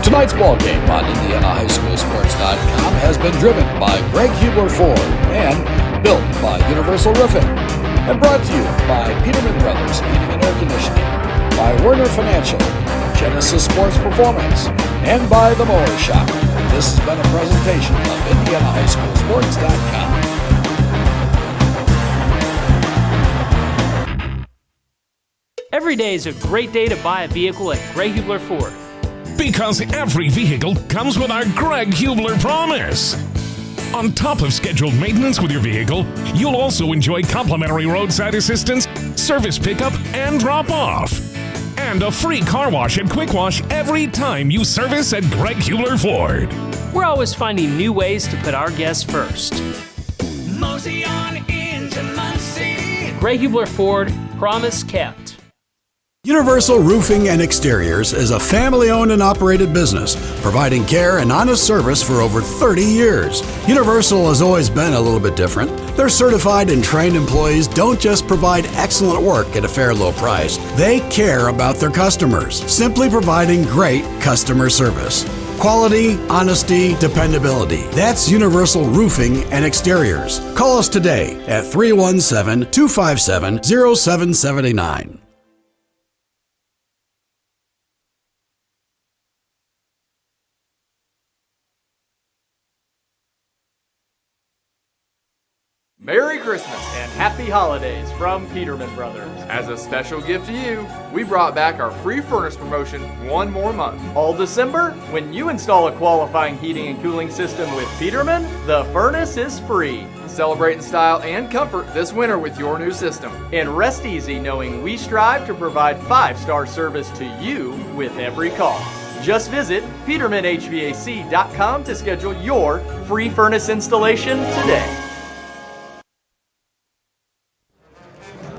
Tonight's ballgame on IndianaHighSchoolSports.com has been driven by Greg Hubler Ford and built by Universal Roofing and brought to you by Peterman Brothers Heating and Air Conditioning, by Werner Financial, Genesis Sports Performance, and by The Mower Shop. This has been a presentation of IndianaHighSchoolSports.com. Every day is a great day to buy a vehicle at Greg Hubler Ford. Because every vehicle comes with our Greg Hubler promise. On top of scheduled maintenance with your vehicle, you'll also enjoy complimentary roadside assistance, service pickup, and drop-off. And a free car wash and quick wash every time you service at Greg Hubler Ford. We're always finding new ways to put our guests first. Mosey on into Muncie. Greg Hubler Ford, promise kept. Universal Roofing and Exteriors is a family-owned and operated business, providing care and honest service for over 30 years. Universal has always been a little bit different. Their certified and trained employees don't just provide excellent work at a fair low price. They care about their customers, simply providing great customer service. Quality, honesty, dependability. That's Universal Roofing and Exteriors. Call us today at 317-257-0779. Merry Christmas and Happy Holidays from Peterman Brothers. As a special gift to you, we brought back our free furnace promotion one more month. All December, when you install a qualifying heating and cooling system with Peterman, the furnace is free. Celebrate in style and comfort this winter with your new system. And rest easy knowing we strive to provide 5-star service to you with every call. Just visit PetermanHVAC.com to schedule your free furnace installation today.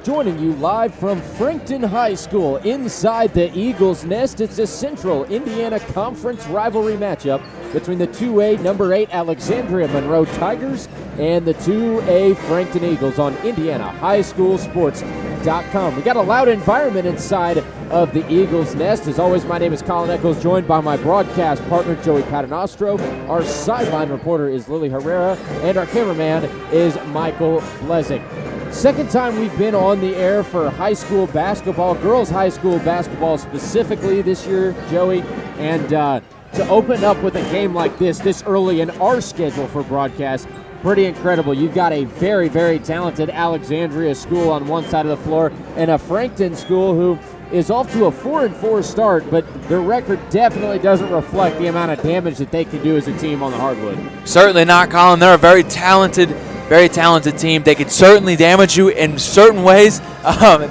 Joining you live from Frankton High School inside the Eagles' Nest, it's a Central Indiana Conference rivalry matchup between the 2A number 8 Alexandria Monroe Tigers and the 2A Frankton Eagles on IndianaHighSchoolSports.com. We got a loud environment inside of the Eagles' Nest. As always, my name is Colin Echols, joined by my broadcast partner, Joey Paternostro. Our sideline reporter is Lily Herrera, and our cameraman is Michael Blezing. Second time we've been on the air for high school basketball, girls high school basketball specifically this year, Joey. And to open up with a game like this early in our schedule for broadcast, pretty incredible. You've got a very, very talented Alexandria school on one side of the floor and a Frankton school who is off to a 4-4 start, but their record definitely doesn't reflect the amount of damage that they can do as a team on the hardwood. Certainly not, Colin. They're a very talented team. They could certainly damage you in certain ways.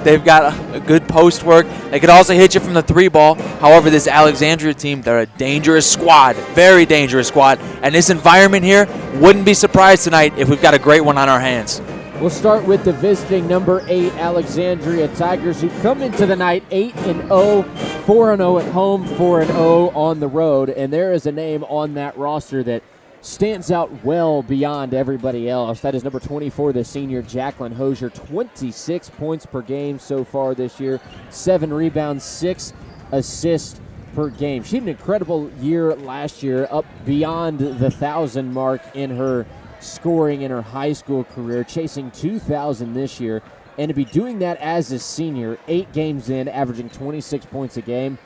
They've got a good post work. They could also hit you from the 3 ball. However, this Alexandria team, they're a dangerous squad, very dangerous squad. And this environment here, wouldn't be surprised tonight if we've got a great one on our hands. We'll start with the visiting number 8 Alexandria Tigers, who come into the night 8-0, 4-0 at home, 4-0 on the road. And there is a name on that roster that stands out well beyond everybody else. That is number 24, the senior Jacqueline Hosier. 26 points per game so far this year, 7 rebounds, 6 assists per game. She had an incredible year last year, up beyond the 1,000 mark in her scoring in her high school career, chasing 2,000 this year. And to be doing that as a senior, 8 games in, averaging 26 points a game,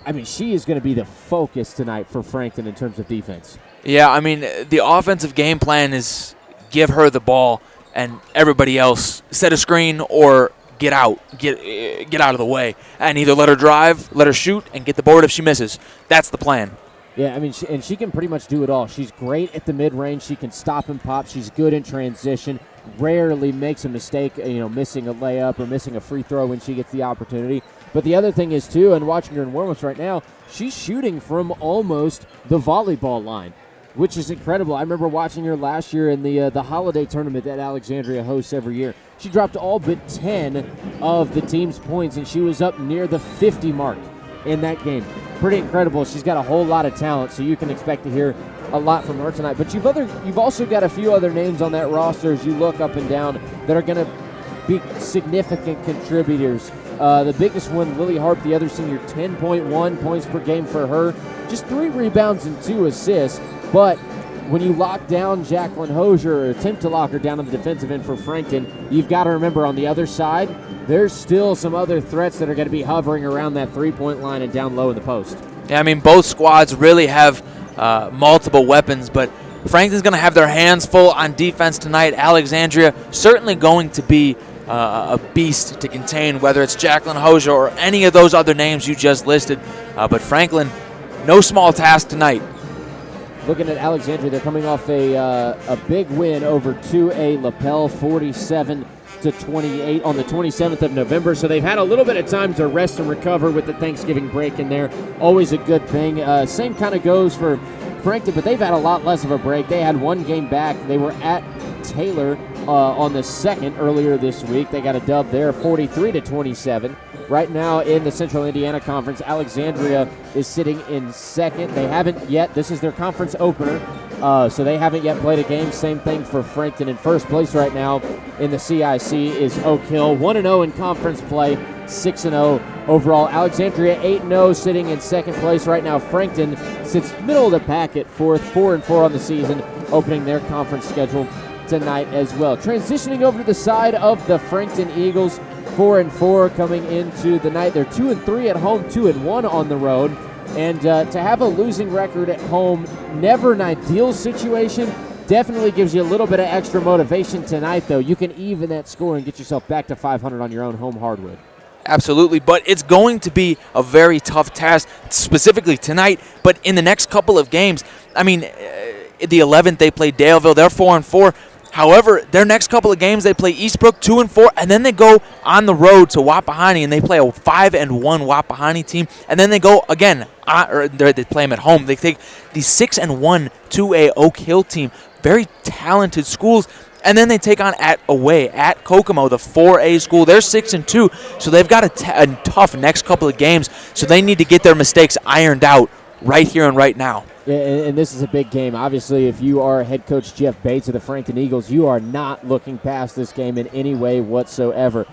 I mean, she is going to be the focus tonight for Frankton in terms of defense. Yeah, I mean, the offensive game plan is give her the ball and everybody else set a screen or get out of the way, and either let her drive, let her shoot, and get the board if she misses. That's the plan. Yeah, I mean, she can pretty much do it all. She's great at the mid-range. She can stop and pop. She's good in transition. Rarely makes a mistake, missing a layup or missing a free throw when she gets the opportunity. But the other thing is, too, and watching her in warm-ups right now, she's shooting from almost the volleyball line, which is incredible. I remember watching her last year in the holiday tournament that Alexandria hosts every year. She dropped all but 10 of the team's points, and she was up near the 50 mark in that game. Pretty incredible. She's got a whole lot of talent, so you can expect to hear a lot from her tonight. But you've also got a few other names on that roster as you look up and down that are going to be significant contributors. The biggest one, Lily Harp, the other senior, 10.1 points per game for her. Just 3 rebounds and 2 assists. But when you lock down Jacqueline Hosier, or attempt to lock her down on the defensive end for Frankton, you've got to remember on the other side, there's still some other threats that are going to be hovering around that three-point line and down low in the post. Yeah, I mean, both squads really have multiple weapons, but Frankton's going to have their hands full on defense tonight. Alexandria certainly going to be a beast to contain, whether it's Jacqueline Hosier or any of those other names you just listed. But Franklin, no small task tonight. Looking at Alexandria, they're coming off a big win over 2A LaPel, 47-28 on the 27th of November. So they've had a little bit of time to rest and recover with the Thanksgiving break in there. Always a good thing. Same kind of goes for Frankton, but they've had a lot less of a break. They had one game back. They were at Taylor on the 2nd earlier this week. They got a dub there, 43-27. Right now in the Central Indiana Conference, Alexandria is sitting in 2nd. They haven't yet. This is their conference opener, so they haven't yet played a game. Same thing for Frankton. In first place right now in the CIC is Oak Hill, 1-0 in conference play, 6-0 overall. Alexandria 8-0, sitting in 2nd place right now. Frankton sits middle of the pack at 4th, 4-4 on the season, opening their conference schedule tonight as well. Transitioning over to the side of the Frankton Eagles, 4-4 coming into the night. They're 2-3 at home, 2-1 on the road. And to have a losing record at home, never an ideal situation. Definitely gives you a little bit of extra motivation tonight, though. You can even that score and get yourself back to 500 on your own home hardwood. Absolutely, but it's going to be a very tough task, specifically tonight, but in the next couple of games. I mean, the 11th, they play Daleville. They're 4-4. However, their next couple of games, they play Eastbrook 2-4, and then they go on the road to Wapahani, and they play a 5-1 Wapahani team, and then they go again, or they play them at home. They take the 6-1 2A Oak Hill team, very talented schools, and then they take on away at Kokomo, the 4A school. They're 6-2, so they've got a tough next couple of games, so they need to get their mistakes ironed out right here and right now. Yeah, and this is a big game. Obviously, if you are head coach Jeff Bates of the Frankton Eagles, you are not looking past this game in any way whatsoever.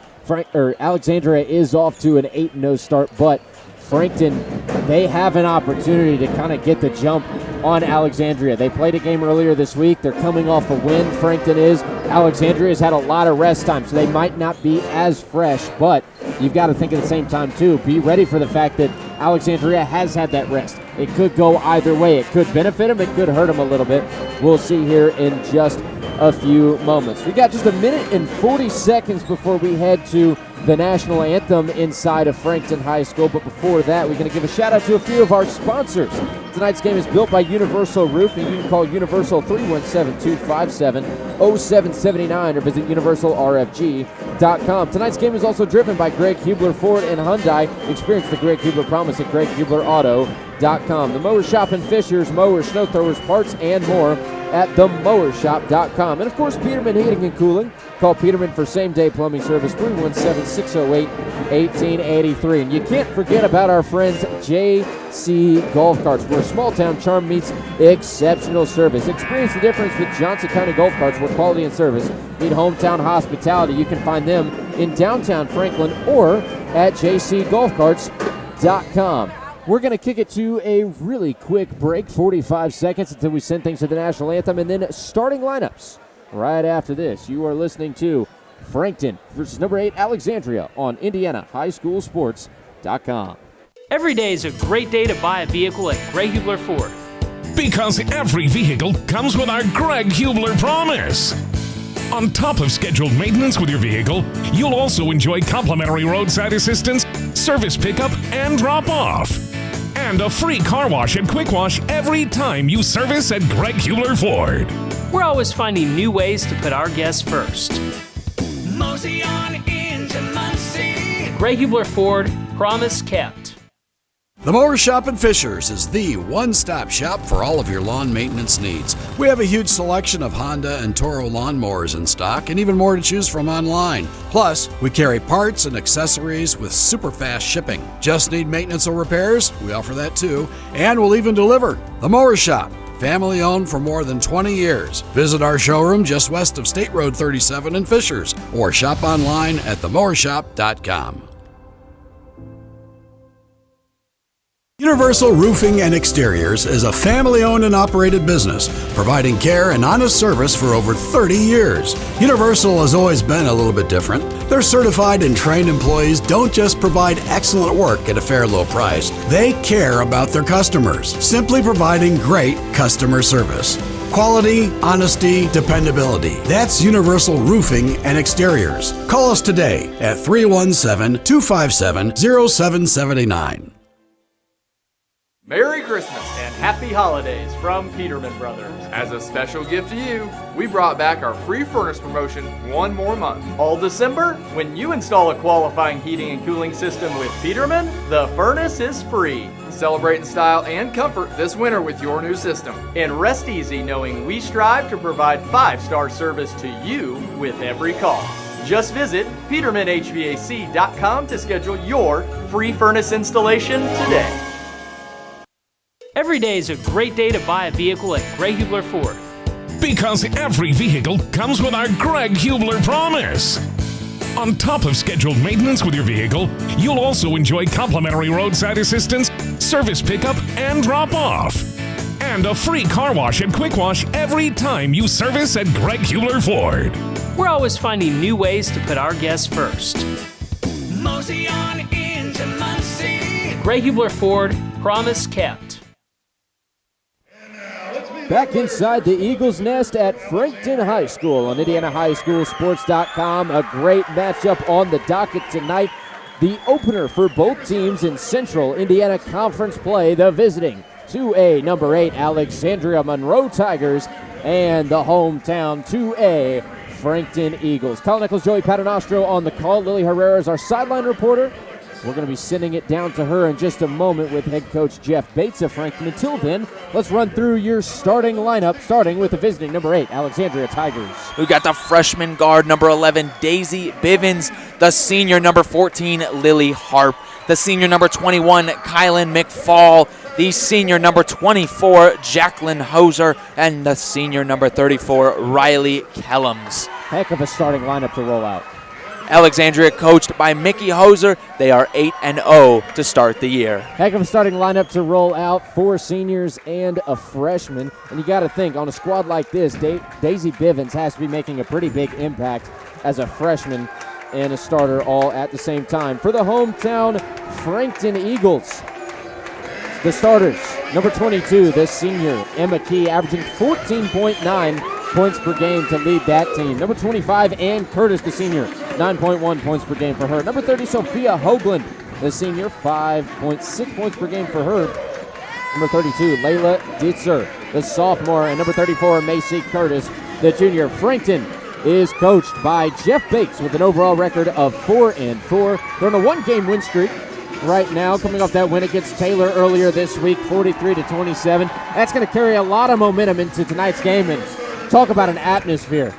Alexandria is off to an 8-0 start, but Frankton, they have an opportunity to kind of get the jump on Alexandria. They played a game earlier this week. They're coming off a win. Frankton is. Alexandria's had a lot of rest time, so they might not be as fresh, but you've got to think at the same time, too, be ready for the fact that Alexandria has had that rest. It could go either way. It could benefit them. It could hurt them a little bit. We'll see here in just a few moments. We got just a minute and 40 seconds before we head to the national anthem inside of Frankton High School. But before that, we're going to give a shout out to a few of our sponsors. Tonight's game is built by Universal Roofing. You can call Universal 317-257-0779 or visit universalrfg.com. Tonight's game is also driven by Greg Hubler Ford and Hyundai. Experience the Greg Hubler promise at greghublerauto.com. The Mower Shop in Fishers, mowers, snow throwers, parts, and more at themowershop.com. And of course, Peterman Heating and Cooling. Call Peterman for same-day plumbing service, 317-608-1883. And you can't forget about our friends JC Golf Carts, where small-town charm meets exceptional service. Experience the difference with Johnson County Golf Carts, where quality and service meet hometown hospitality. You can find them in downtown Franklin or at jcgolfcarts.com. We're going to kick it to a really quick break, 45 seconds until we send things to the national anthem, and then starting lineups right after this. You are listening to Frankton versus number 8 Alexandria on IndianaHighSchoolSports.com. Every day is a great day to buy a vehicle at Greg Hubler Ford. Because every vehicle comes with our Greg Hubler promise. On top of scheduled maintenance with your vehicle, you'll also enjoy complimentary roadside assistance, service pickup, and drop-off. And a free car wash and quick wash every time you service at Greg Hubler Ford. We're always finding new ways to put our guests first. Mosey on into Muncie. Greg Hubler Ford, promise kept. The Mower Shop in Fishers is the one-stop shop for all of your lawn maintenance needs. We have a huge selection of Honda and Toro lawnmowers in stock and even more to choose from online. Plus, we carry parts and accessories with super fast shipping. Just need maintenance or repairs? We offer that too, and we'll even deliver. The Mower Shop, family owned for more than 20 years. Visit our showroom just west of State Road 37 in Fishers or shop online at themowershop.com. Universal Roofing and Exteriors is a family-owned and operated business, providing care and honest service for over 30 years. Universal has always been a little bit different. Their certified and trained employees don't just provide excellent work at a fair low price. They care about their customers, simply providing great customer service. Quality, honesty, dependability. That's Universal Roofing and Exteriors. Call us today at 317-257-0779. Merry Christmas and Happy Holidays from Peterman Brothers. As a special gift to you, we brought back our free furnace promotion one more month. All December, when you install a qualifying heating and cooling system with Peterman, the furnace is free. Celebrate in style and comfort this winter with your new system. And rest easy knowing we strive to provide 5-star service to you with every call. Just visit PetermanHVAC.com to schedule your free furnace installation today. Every day is a great day to buy a vehicle at Greg Hubler Ford. Because every vehicle comes with our Greg Hubler promise. On top of scheduled maintenance with your vehicle, you'll also enjoy complimentary roadside assistance, service pickup, and drop-off. And a free car wash and quick wash every time you service at Greg Hubler Ford. We're always finding new ways to put our guests first. Mosey on into Muncie. Greg Hubler Ford, promise kept. Back inside the Eagles' nest at Frankton High School on IndianaHighSchoolSports.com. A great matchup on the docket tonight. The opener for both teams in Central Indiana Conference play, the visiting 2A number 8 Alexandria Monroe Tigers and the hometown 2A Frankton Eagles. Colin Nichols, Joey Paternostro on the call. Lily Herrera is our sideline reporter. We're going to be sending it down to her in just a moment with head coach Jeff Bates of Frankton. Until then, let's run through your starting lineup, starting with the visiting number 8 Alexandria Tigers. We got the freshman guard number 11, Daisy Bivens, the senior number 14, Lily Harp, the senior number 21, Kylan McFall, the senior number 24, Jacqueline Hoser, and the senior number 34, Riley Kellums. Heck of a starting lineup to roll out. Alexandria coached by Mickey Hoser. They are 8-0 to start the year. Heck of a starting lineup to roll out. 4 seniors and a freshman. And you got to think, on a squad like this, Daisy Bivens has to be making a pretty big impact as a freshman and a starter all at the same time. For the hometown Frankton Eagles, the starters, number 22, the senior, Emma Key, averaging 14.9 points per game to lead that team. Number 25, Ann Curtis, the senior, 9.1 points per game for her. Number 30, Sophia Hoagland, the senior, 5.6 points per game for her. Number 32, Layla Ditzer, the sophomore, and number 34, Macy Curtis, the junior. Frankton is coached by Jeff Bates with an overall record of 4-4. They're on a 1-game win streak right now, coming off that win against Taylor earlier this week, 43-27. That's going to carry a lot of momentum into tonight's game, and talk about an atmosphere.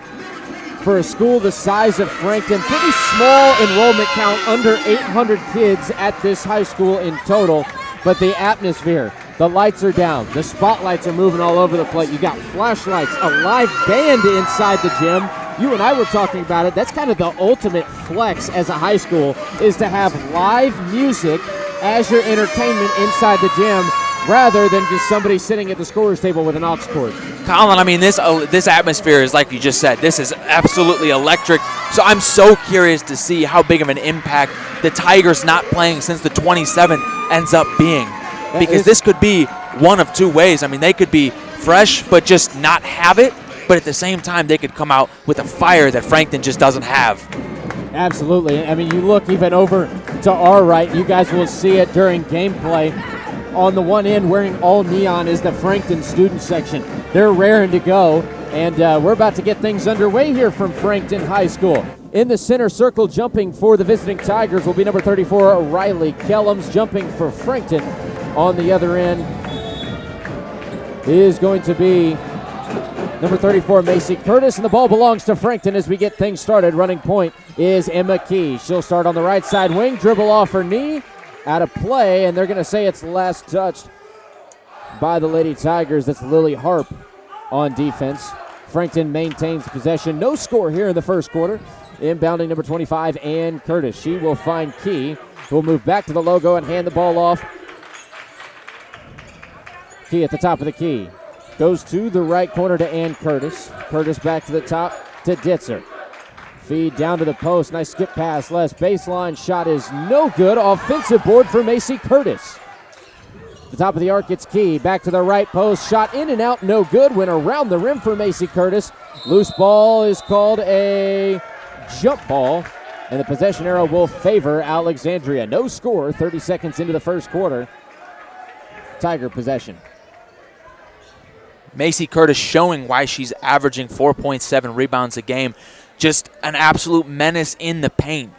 For a school the size of Frankton, pretty small enrollment count, under 800 kids at this high school in total, but the atmosphere, the lights are down, the spotlights are moving all over the place. You got flashlights, a live band inside the gym. You and I were talking about it. That's kind of the ultimate flex as a high school, is to have live music as your entertainment inside the gym, rather than just somebody sitting at the scorer's table with an aux cord. Colin, I mean, this atmosphere is, like you just said, this is absolutely electric. So I'm so curious to see how big of an impact the Tigers not playing since the 27th ends up being. Because this could be one of two ways. I mean, they could be fresh but just not have it, but at the same time they could come out with a fire that Frankton just doesn't have. Absolutely. I mean, you look even over to our right, you guys will see it during gameplay. On the one end, wearing all neon, is the Frankton student section. They're raring to go, and we're about to get things underway here from Frankton High School. In the center circle, jumping for the visiting Tigers, will be number 34, Riley Kellums. Jumping for Frankton on the other end is going to be number 34, Macy Curtis, and the ball belongs to Frankton as we get things started. Running point is Emma Key. She'll start on the right side wing, dribble off her knee, out of play, and they're going to say it's last touched by the Lady Tigers. That's Lily Harp on defense. Frankton maintains possession. No score here in the first quarter. Inbounding number 25, Ann Curtis. She will find Key, who will move back to the logo and hand the ball off. Key at the top of the key. Goes to the right corner to Ann Curtis. Curtis back to the top to Ditzer. Feed down to the post. Nice skip pass. Less baseline shot is no good. Offensive board for Macy Curtis. The top of the arc, it's Key. Back to the right post. Shot in and out, no good. Went around the rim for Macy Curtis. Loose ball is called a jump ball, and the possession arrow will favor Alexandria. No score, 30 seconds into the first quarter. Tiger possession. Macy Curtis showing why she's averaging 4.7 rebounds a game. Just an absolute menace in the paint.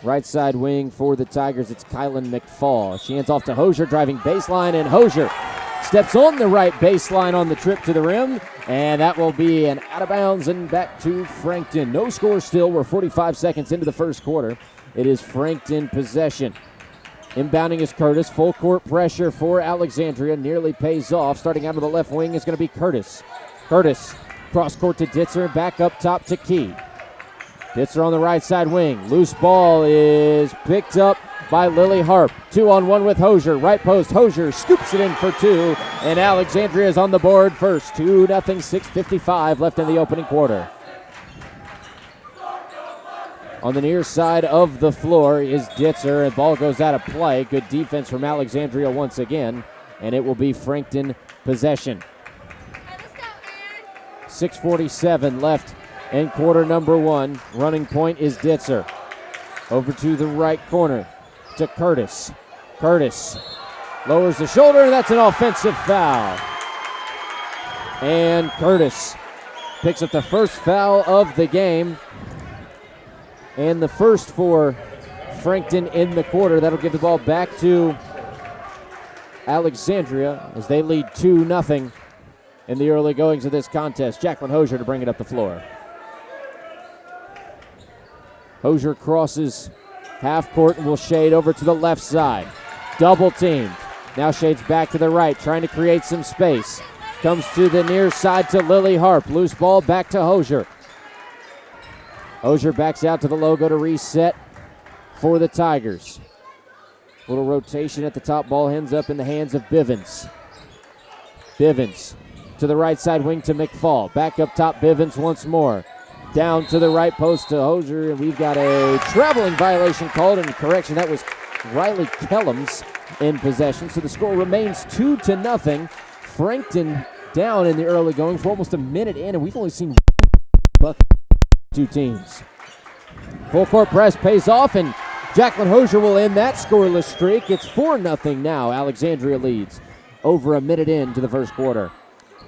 Right side wing for the Tigers, it's Kylan McFall. She hands off to Hosier, driving baseline, and Hosier steps on the right baseline on the trip to the rim, and that will be an out of bounds and back to Frankton. No score still. We're 45 seconds into the first quarter. It is Frankton possession. Inbounding is Curtis. Full court pressure for Alexandria. Nearly pays off. Starting out of the left wing is going to be Curtis. Curtis cross court to Ditzer. Back up top to Key. Ditzer on the right side wing. Loose ball is picked up by Lily Harp. 2-on-1 with Hosier. Right post. Hosier scoops it in for two. And Alexandria is on the board first. 2-0, 6:55 left in the opening quarter. On the near side of the floor is Ditzer, and ball goes out of play. Good defense from Alexandria once again, and it will be Frankton possession. 6:47 left in quarter number one. Running point is Ditzer. Over to the right corner to Curtis. Curtis lowers the shoulder, and that's an offensive foul. And Curtis picks up the first foul of the game, and the first for Frankton in the quarter. That'll give the ball back to Alexandria as they lead 2-0 in the early goings of this contest. Jacqueline Hosier to bring it up the floor. Hosier crosses half court and will shade over to the left side. Double teamed. Now shades back to the right, trying to create some space. Comes to the near side to Lily Harp. Loose ball back to Hosier. Hosier backs out to the logo to reset for the Tigers. Little rotation at the top. Ball ends up in the hands of Bivens. Bivens to the right side wing to McFall. Back up top, Bivens once more. Down to the right post to Hosier, and we've got a traveling violation called, and correction, that was Riley Kellums in possession. So the score remains 2-0. Frankton down in the early goings. We're almost a minute in, and we've only seen two teams. Full court press pays off, and Jacqueline Hosier will end that scoreless streak. It's 4-0 now. Alexandria leads over a minute into the first quarter.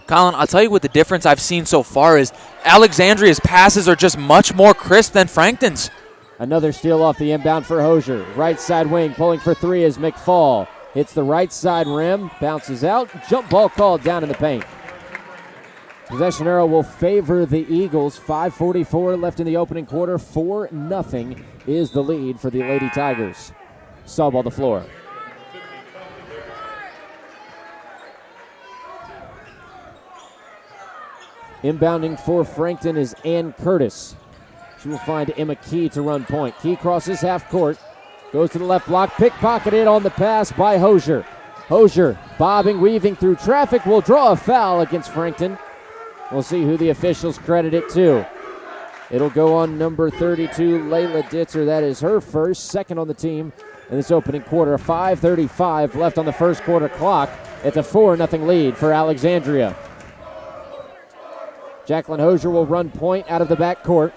Colin, I'll tell you what the difference I've seen so far is Alexandria's passes are just much more crisp than Frankton's. Another steal off the inbound for Hosier. Right side wing, pulling for three is McFall. Hits the right side rim, bounces out. Jump ball called down in the paint. Possession arrow will favor the Eagles. 5:44 left in the opening quarter. 4-0 is the lead for the Lady Tigers. Sub on the floor. Inbounding for Frankton is Ann Curtis. She will find Emma Key to run point. Key crosses half court. Goes to the left block. Pickpocketed on the pass by Hosier. Hosier bobbing, weaving through traffic. Will draw a foul against Frankton. We'll see who the officials credit it to. It'll go on number 32, Layla Ditzer. That is her first, second on the team in this opening quarter. 5:35 left on the first quarter clock. It's a 4-0 lead for Alexandria. Jacqueline Hosier will run point out of the back court.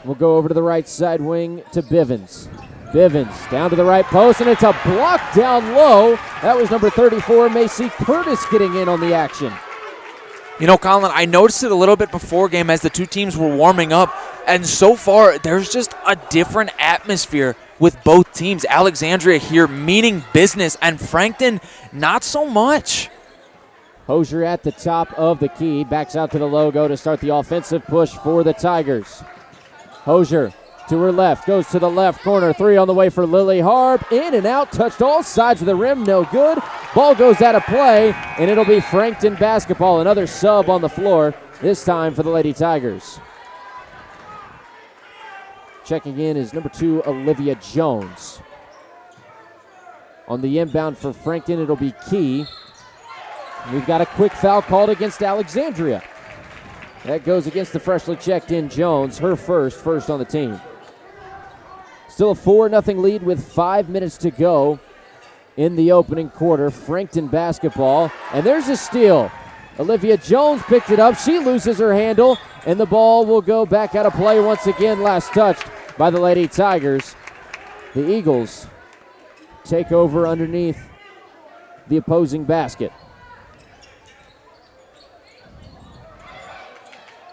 We'll go over to the right side wing to Bivens. Bivens down to the right post, and it's a block down low. That was number 34, Macy Curtis, getting in on the action. You know, Colin, I noticed it a little bit before game as the two teams were warming up, and so far there's just a different atmosphere with both teams. Alexandria here meaning business, and Frankton not so much. Hosier at the top of the key, backs out to the logo to start the offensive push for the Tigers. Hosier to her left, goes to the left corner, three on the way for Lily Harp, in and out, touched all sides of the rim, no good. Ball goes out of play, and it'll be Frankton basketball, another sub on the floor, this time for the Lady Tigers. Checking in is number 2, Olivia Jones. On the inbound for Frankton, it'll be Key. We've got a quick foul called against Alexandria. That goes against the freshly checked in Jones, her first on the team. Still a 4-0 lead with 5 minutes to go in the opening quarter. Frankton basketball, and there's a steal. Olivia Jones picked it up. She loses her handle, and the ball will go back out of play once again. Last touched by the Lady Tigers. The Eagles take over underneath the opposing basket.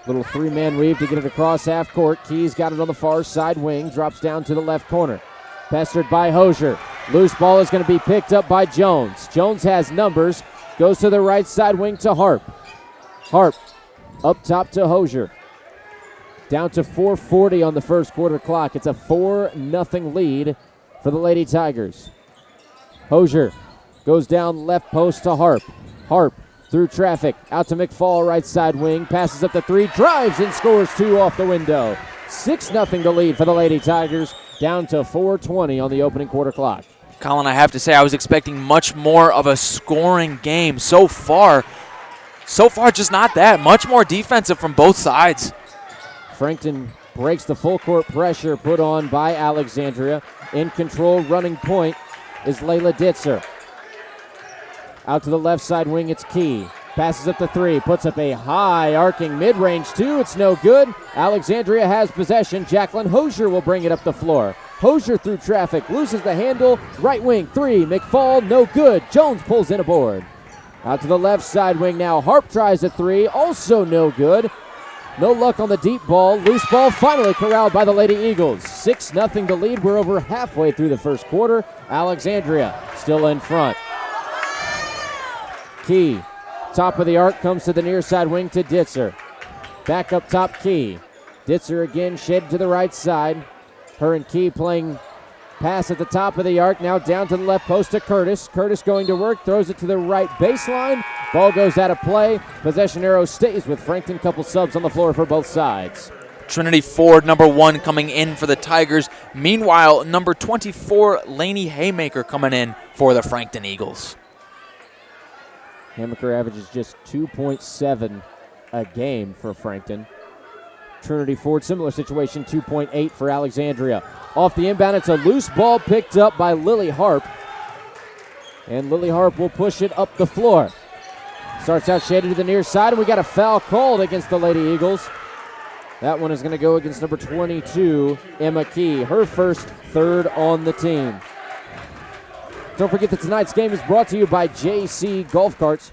Little three-man weave to get it across half court. Keys got it on the far side wing. Drops down to the left corner. Pestered by Hosier. Loose ball is going to be picked up by Jones. Jones has numbers. Goes to the right side wing to Harp. Harp up top to Hosier. Down to 4:40 on the first quarter clock. It's a 4-0 lead for the Lady Tigers. Hosier goes down left post to Harp. Harp through traffic, out to McFall, right side wing, passes up the three, drives and scores 2 off the window. 6-0 the lead for the Lady Tigers, down to 4:20 on the opening quarter clock. Colin, I have to say I was expecting much more of a scoring game. So far just not that. Much more defensive from both sides. Frankton breaks the full court pressure put on by Alexandria. In control, running point is Layla Ditzer. Out to the left side wing, it's Key. Passes up the three, puts up a high arcing mid-range two. It's no good. Alexandria has possession. Jacqueline Hosier will bring it up the floor. Hosier through traffic, loses the handle. Right wing three, McFall, no good. Jones pulls in a board. Out to the left side wing now. Harp tries a three, also no good. No luck on the deep ball. Loose ball finally corralled by the Lady Eagles. 6-0 the lead. We're over halfway through the first quarter. Alexandria still in front. Key, top of the arc, comes to the near side wing to Ditzer. Back up top, Key. Ditzer again, shaded to the right side. Her and Key playing pass at the top of the arc, now down to the left post to Curtis. Curtis going to work, throws it to the right baseline. Ball goes out of play. Possession arrow stays with Frankton. Couple subs on the floor for both sides. Trinity Ford, number 1, coming in for the Tigers. Meanwhile, number 24, Lainey Haymaker, coming in for the Frankton Eagles. Haymaker averages just 2.7 a game for Frankton. Trinity Ford, similar situation, 2.8 for Alexandria. Off the inbound, it's a loose ball picked up by Lily Harp. And Lily Harp will push it up the floor. Starts out shaded to the near side, and we got a foul called against the Lady Eagles. That one is going to go against number 22, Emma Key, her first third on the team. Don't forget that tonight's game is brought to you by JC Golf Carts.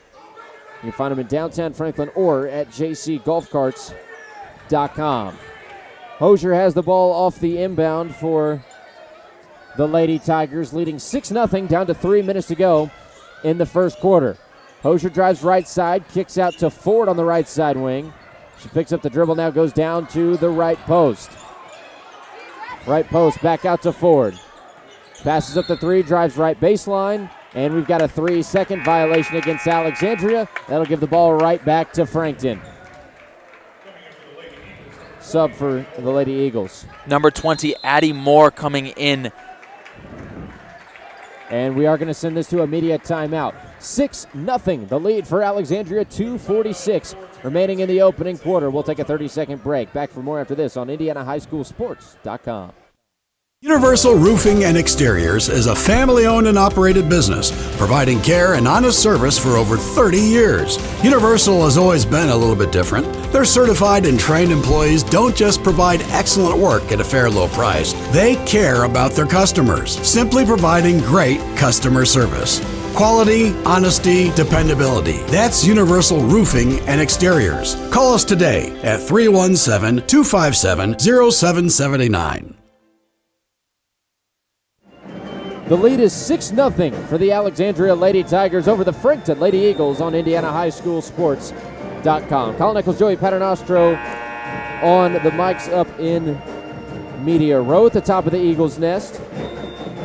You can find them in downtown Franklin or at jcgolfcarts.com. Hosier has the ball off the inbound for the Lady Tigers, leading 6-0, down to 3 minutes to go in the first quarter. Hosier drives right side, kicks out to Ford on the right side wing. She picks up the dribble, now goes down to the right post. Right post, back out to Ford. Passes up the three, drives right baseline, and we've got a 3-second violation against Alexandria. That'll give the ball right back to Frankton. Sub for the Lady Eagles. Number 20, Addie Moore, coming in. And we are going to send this to a media timeout. 6-0, the lead for Alexandria, 2:46 remaining in the opening quarter. We'll take a 30-second break. Back for more after this on IndianaHighSchoolSports.com. Universal Roofing and Exteriors is a family-owned and operated business, providing care and honest service for over 30 years. Universal has always been a little bit different. Their certified and trained employees don't just provide excellent work at a fair low price. They care about their customers, simply providing great customer service. Quality, honesty, dependability. That's Universal Roofing and Exteriors. Call us today at 317-257-0779. The lead is 6-0 for the Alexandria Lady Tigers over the Frankton Lady Eagles on IndianaHighSchoolSports.com. Colin Nichols, Joey Paternostro on the mics up in media row at the top of the Eagles' Nest.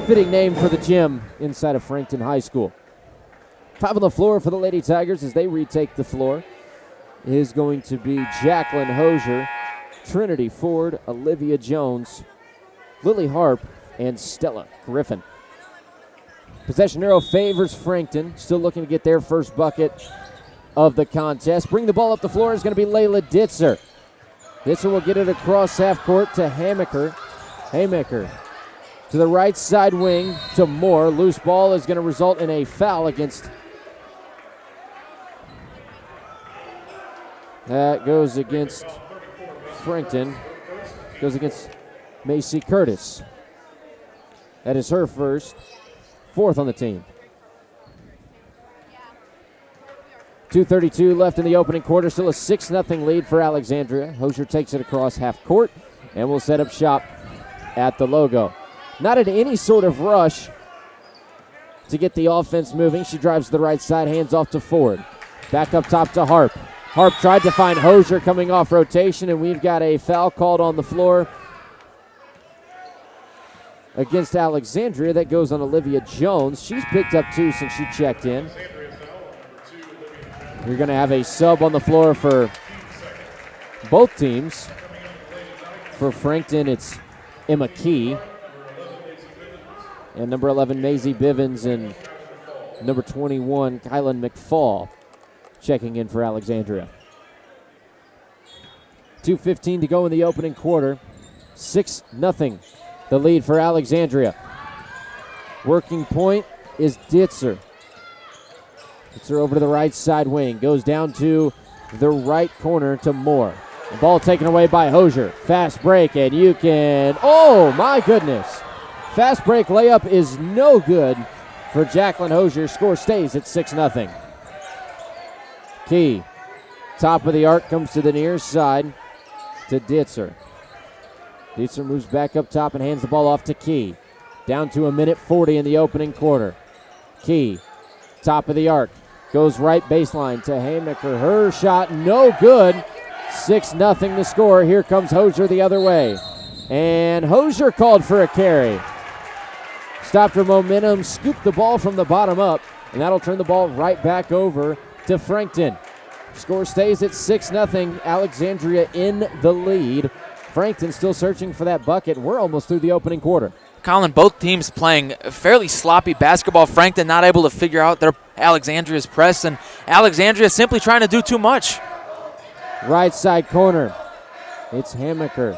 Fitting name for the gym inside of Frankton High School. 5 on the floor for the Lady Tigers as they retake the floor is going to be Jacqueline Hosier, Trinity Ford, Olivia Jones, Lily Harp, and Stella Griffin. Possession arrow favors Frankton, still looking to get their first bucket of the contest. Bring the ball up the floor is going to be Layla Ditzer. Ditzer will get it across half court to Haymaker. Haymaker to the right side wing to Moore. Loose ball is going to result in a foul against. That goes against Frankton. Goes against Macy Curtis. That is her first. 4th on the team. 2:32 left in the opening quarter. Still a 6-0 lead for Alexandria. Hosier takes it across half court and will set up shop at the logo. Not in any sort of rush to get the offense moving. She drives to the right side, hands off to Ford. Back up top to Harp. Harp tried to find Hosier coming off rotation, and we've got a foul called on the floor against Alexandria. That goes on Olivia Jones. She's picked up 2 since she checked in. You're going to have a sub on the floor for both teams. For Frankton, it's Emma Key. And number 11, Maisie Bivens, and number 21, Kylan McFall, checking in for Alexandria. 2:15 to go in the opening quarter. 6-0. The lead for Alexandria. Working point is Ditzer. Ditzer over to the right side wing. Goes down to the right corner to Moore. The ball taken away by Hosier. Fast break, and you can... Oh, my goodness. Fast break layup is no good for Jacqueline Hosier. Score stays at 6-0. Key. Top of the arc comes to the near side to Ditzer. Ditzer moves back up top and hands the ball off to Key. Down to 1:40 in the opening quarter. Key, top of the arc, goes right baseline to Haymaker. Her shot, no good. 6-0 the score. Here comes Hosier the other way. And Hosier called for a carry. Stopped her momentum, scooped the ball from the bottom up, and that'll turn the ball right back over to Frankton. Score stays at 6-0. Alexandria in the lead. Frankton still searching for that bucket. We're almost through the opening quarter. Colin, both teams playing fairly sloppy basketball. Frankton not able to figure out their Alexandria's press, and Alexandria simply trying to do too much. Right side corner. It's Haymaker.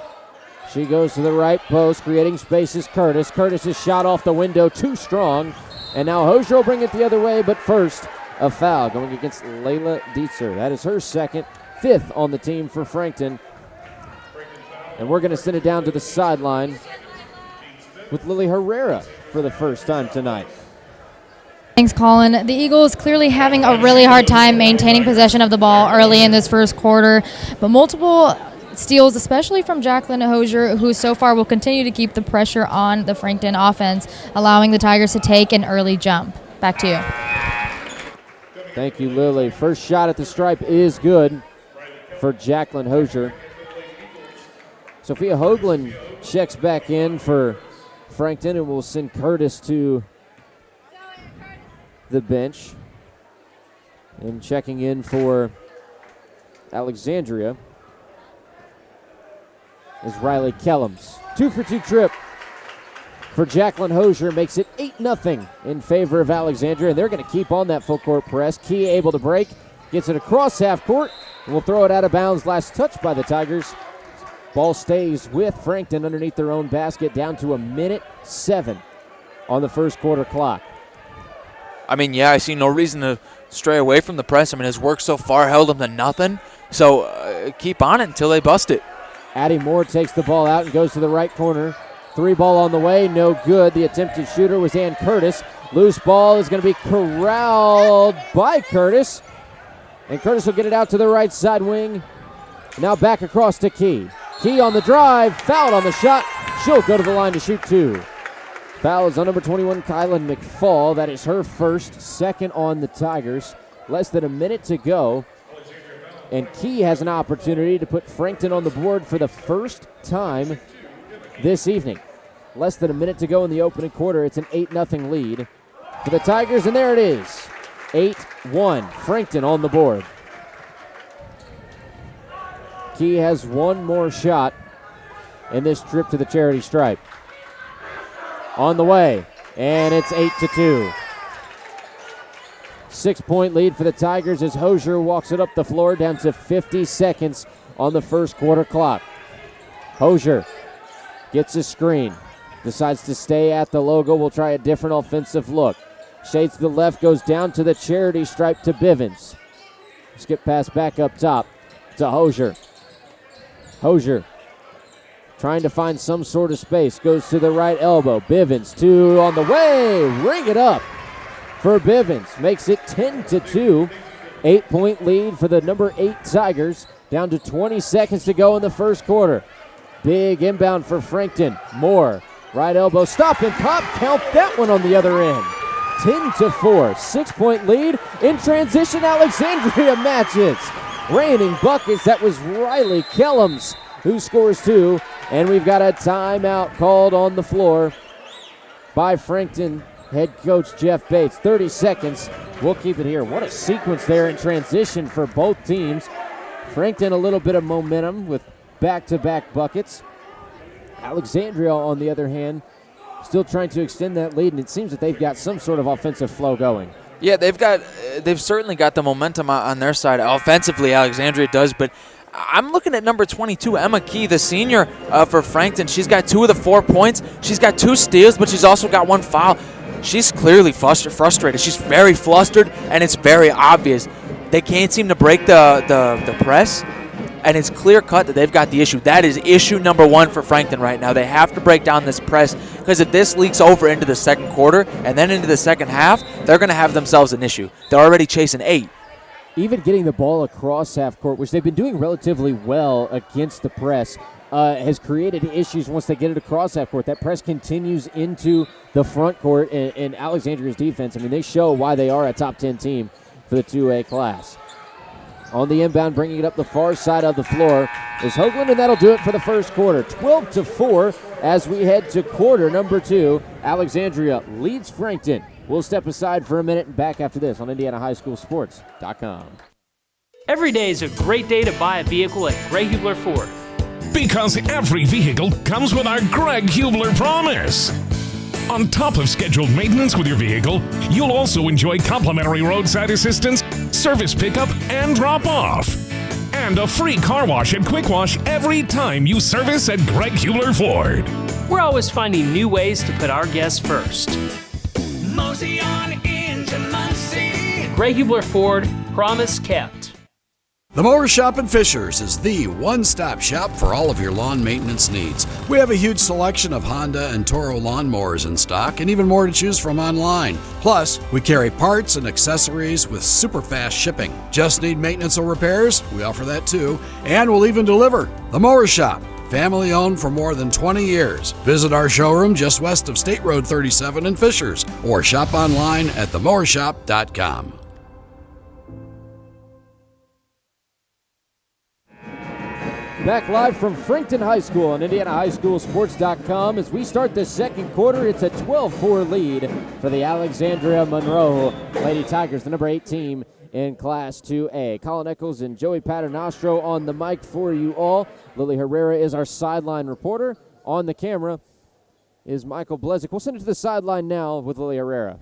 She goes to the right post, creating spaces. Curtis. Curtis is shot off the window, too strong. And now Hosier will bring it the other way, but first, a foul going against Layla Ditzer. That is her second, 5th on the team for Frankton. And we're going to send it down to the sideline with Lily Herrera for the first time tonight. Thanks, Colin. The Eagles clearly having a really hard time maintaining possession of the ball early in this first quarter, but multiple steals, especially from Jacqueline Hosier, who so far will continue to keep the pressure on the Frankton offense, allowing the Tigers to take an early jump. Back to you. Thank you, Lily. First shot at the stripe is good for Jacqueline Hosier. Sophia Hoagland checks back in for Frankton, and will send Curtis to the bench. And checking in for Alexandria is Riley Kellums. 2-for-2 trip for Jacqueline Hosier makes it 8-0 in favor of Alexandria, and they're going to keep on that full court press. Key able to break, gets it across half court, and will throw it out of bounds. Last touch by the Tigers. Ball stays with Frankton underneath their own basket, down to 1:07 on the first quarter clock. I mean, yeah, I see no reason to stray away from the press. I mean, his work so far held him to nothing. So keep on it until they bust it. Addie Moore takes the ball out and goes to the right corner. 3 ball on the way, no good. The attempted shooter was Ann Curtis. Loose ball is going to be corralled by Curtis. And Curtis will get it out to the right side wing. Now back across to Key. Key on the drive, fouled on the shot. She'll go to the line to shoot 2. Foul is on number 21, Kylan McFall. That is her first, second on the Tigers. Less than a minute to go. And Key has an opportunity to put Frankton on the board for the first time this evening. Less than a minute to go in the opening quarter. It's an 8-0 lead for the Tigers, and there it is. 8-1. Frankton on the board. Key has one more shot in this trip to the charity stripe. On the way, and it's 8-2. 6-point lead for the Tigers as Hosier walks it up the floor down to 50 seconds on the first quarter clock. Hosier gets a screen, decides to stay at the logo, will try a different offensive look. Shades to the left, goes down to the charity stripe to Bivens. Skip pass back up top to Hosier. Hosier trying to find some sort of space, goes to the right elbow. Bivens, 2 on the way, ring it up for Bivens. Makes it 10-2. 8-point lead for the number 8 Tigers. Down to 20 seconds to go in the first quarter. Big inbound for Frankton. Moore, right elbow, stop and pop. Count that one on the other end. 10-4. 6-point lead. In transition, Alexandria matches. Raining buckets. That was Riley Kellums who scores 2. And we've got a timeout called on the floor by Frankton head coach Jeff Bates. 30 seconds. We'll keep it here. What a sequence there in transition for both teams. Frankton a little bit of momentum with back-to-back buckets. Alexandria, on the other hand, still trying to extend that lead, and it seems that they've got some sort of offensive flow going. Yeah, they've certainly got the momentum on their side. Offensively, Alexandria does, but I'm looking at number 22, Emma Key, the senior for Frankton. She's got 2 of the 4 points. She's got 2 steals, but she's also got 1 foul. She's clearly frustrated. She's very flustered, and it's very obvious. They can't seem to break the press, and it's clear-cut that they've got the issue. That is issue number 1 for Frankton right now. They have to break down this press, because if this leaks over into the second quarter and then into the second half, they're going to have themselves an issue. They're already chasing 8. Even getting the ball across half court, which they've been doing relatively well against the press, has created issues once they get it across half court. That press continues into the front court, and Alexandria's defense, I mean, they show why they are a top 10 team for the 2A class. On the inbound, bringing it up the far side of the floor is Hoagland, and that'll do it for the first quarter. 12-4 as we head to quarter number 2. Alexandria leads Frankton. We'll step aside for a minute and back after this on IndianaHighSchoolSports.com. Every day is a great day to buy a vehicle at Greg Hubler Ford. Because every vehicle comes with our Greg Hubler promise. On top of scheduled maintenance with your vehicle, you'll also enjoy complimentary roadside assistance, service pickup, and drop-off. And a free car wash and quick wash every time you service at Greg Hubler Ford. We're always finding new ways to put our guests first. Mosey on into Muncie. Greg Hubler Ford, promise kept. The Mower Shop in Fishers is the one-stop shop for all of your lawn maintenance needs. We have a huge selection of Honda and Toro lawnmowers in stock and even more to choose from online. Plus, we carry parts and accessories with super fast shipping. Just need maintenance or repairs? We offer that too. And we'll even deliver. The Mower Shop, family owned for more than 20 years. Visit our showroom just west of State Road 37 in Fishers or shop online at themowershop.com. Back live from Frankton High School on IndianaHighSchoolSports.com as we start the second quarter. It's a 12-4 lead for the Alexandria Monroe Lady Tigers, the number 8 team in Class 2A. Colin Eccles and Joey Paternostro on the mic for you all. Lily Herrera is our sideline reporter. On the camera is Michael Blezik. We'll send it to the sideline now with Lily Herrera.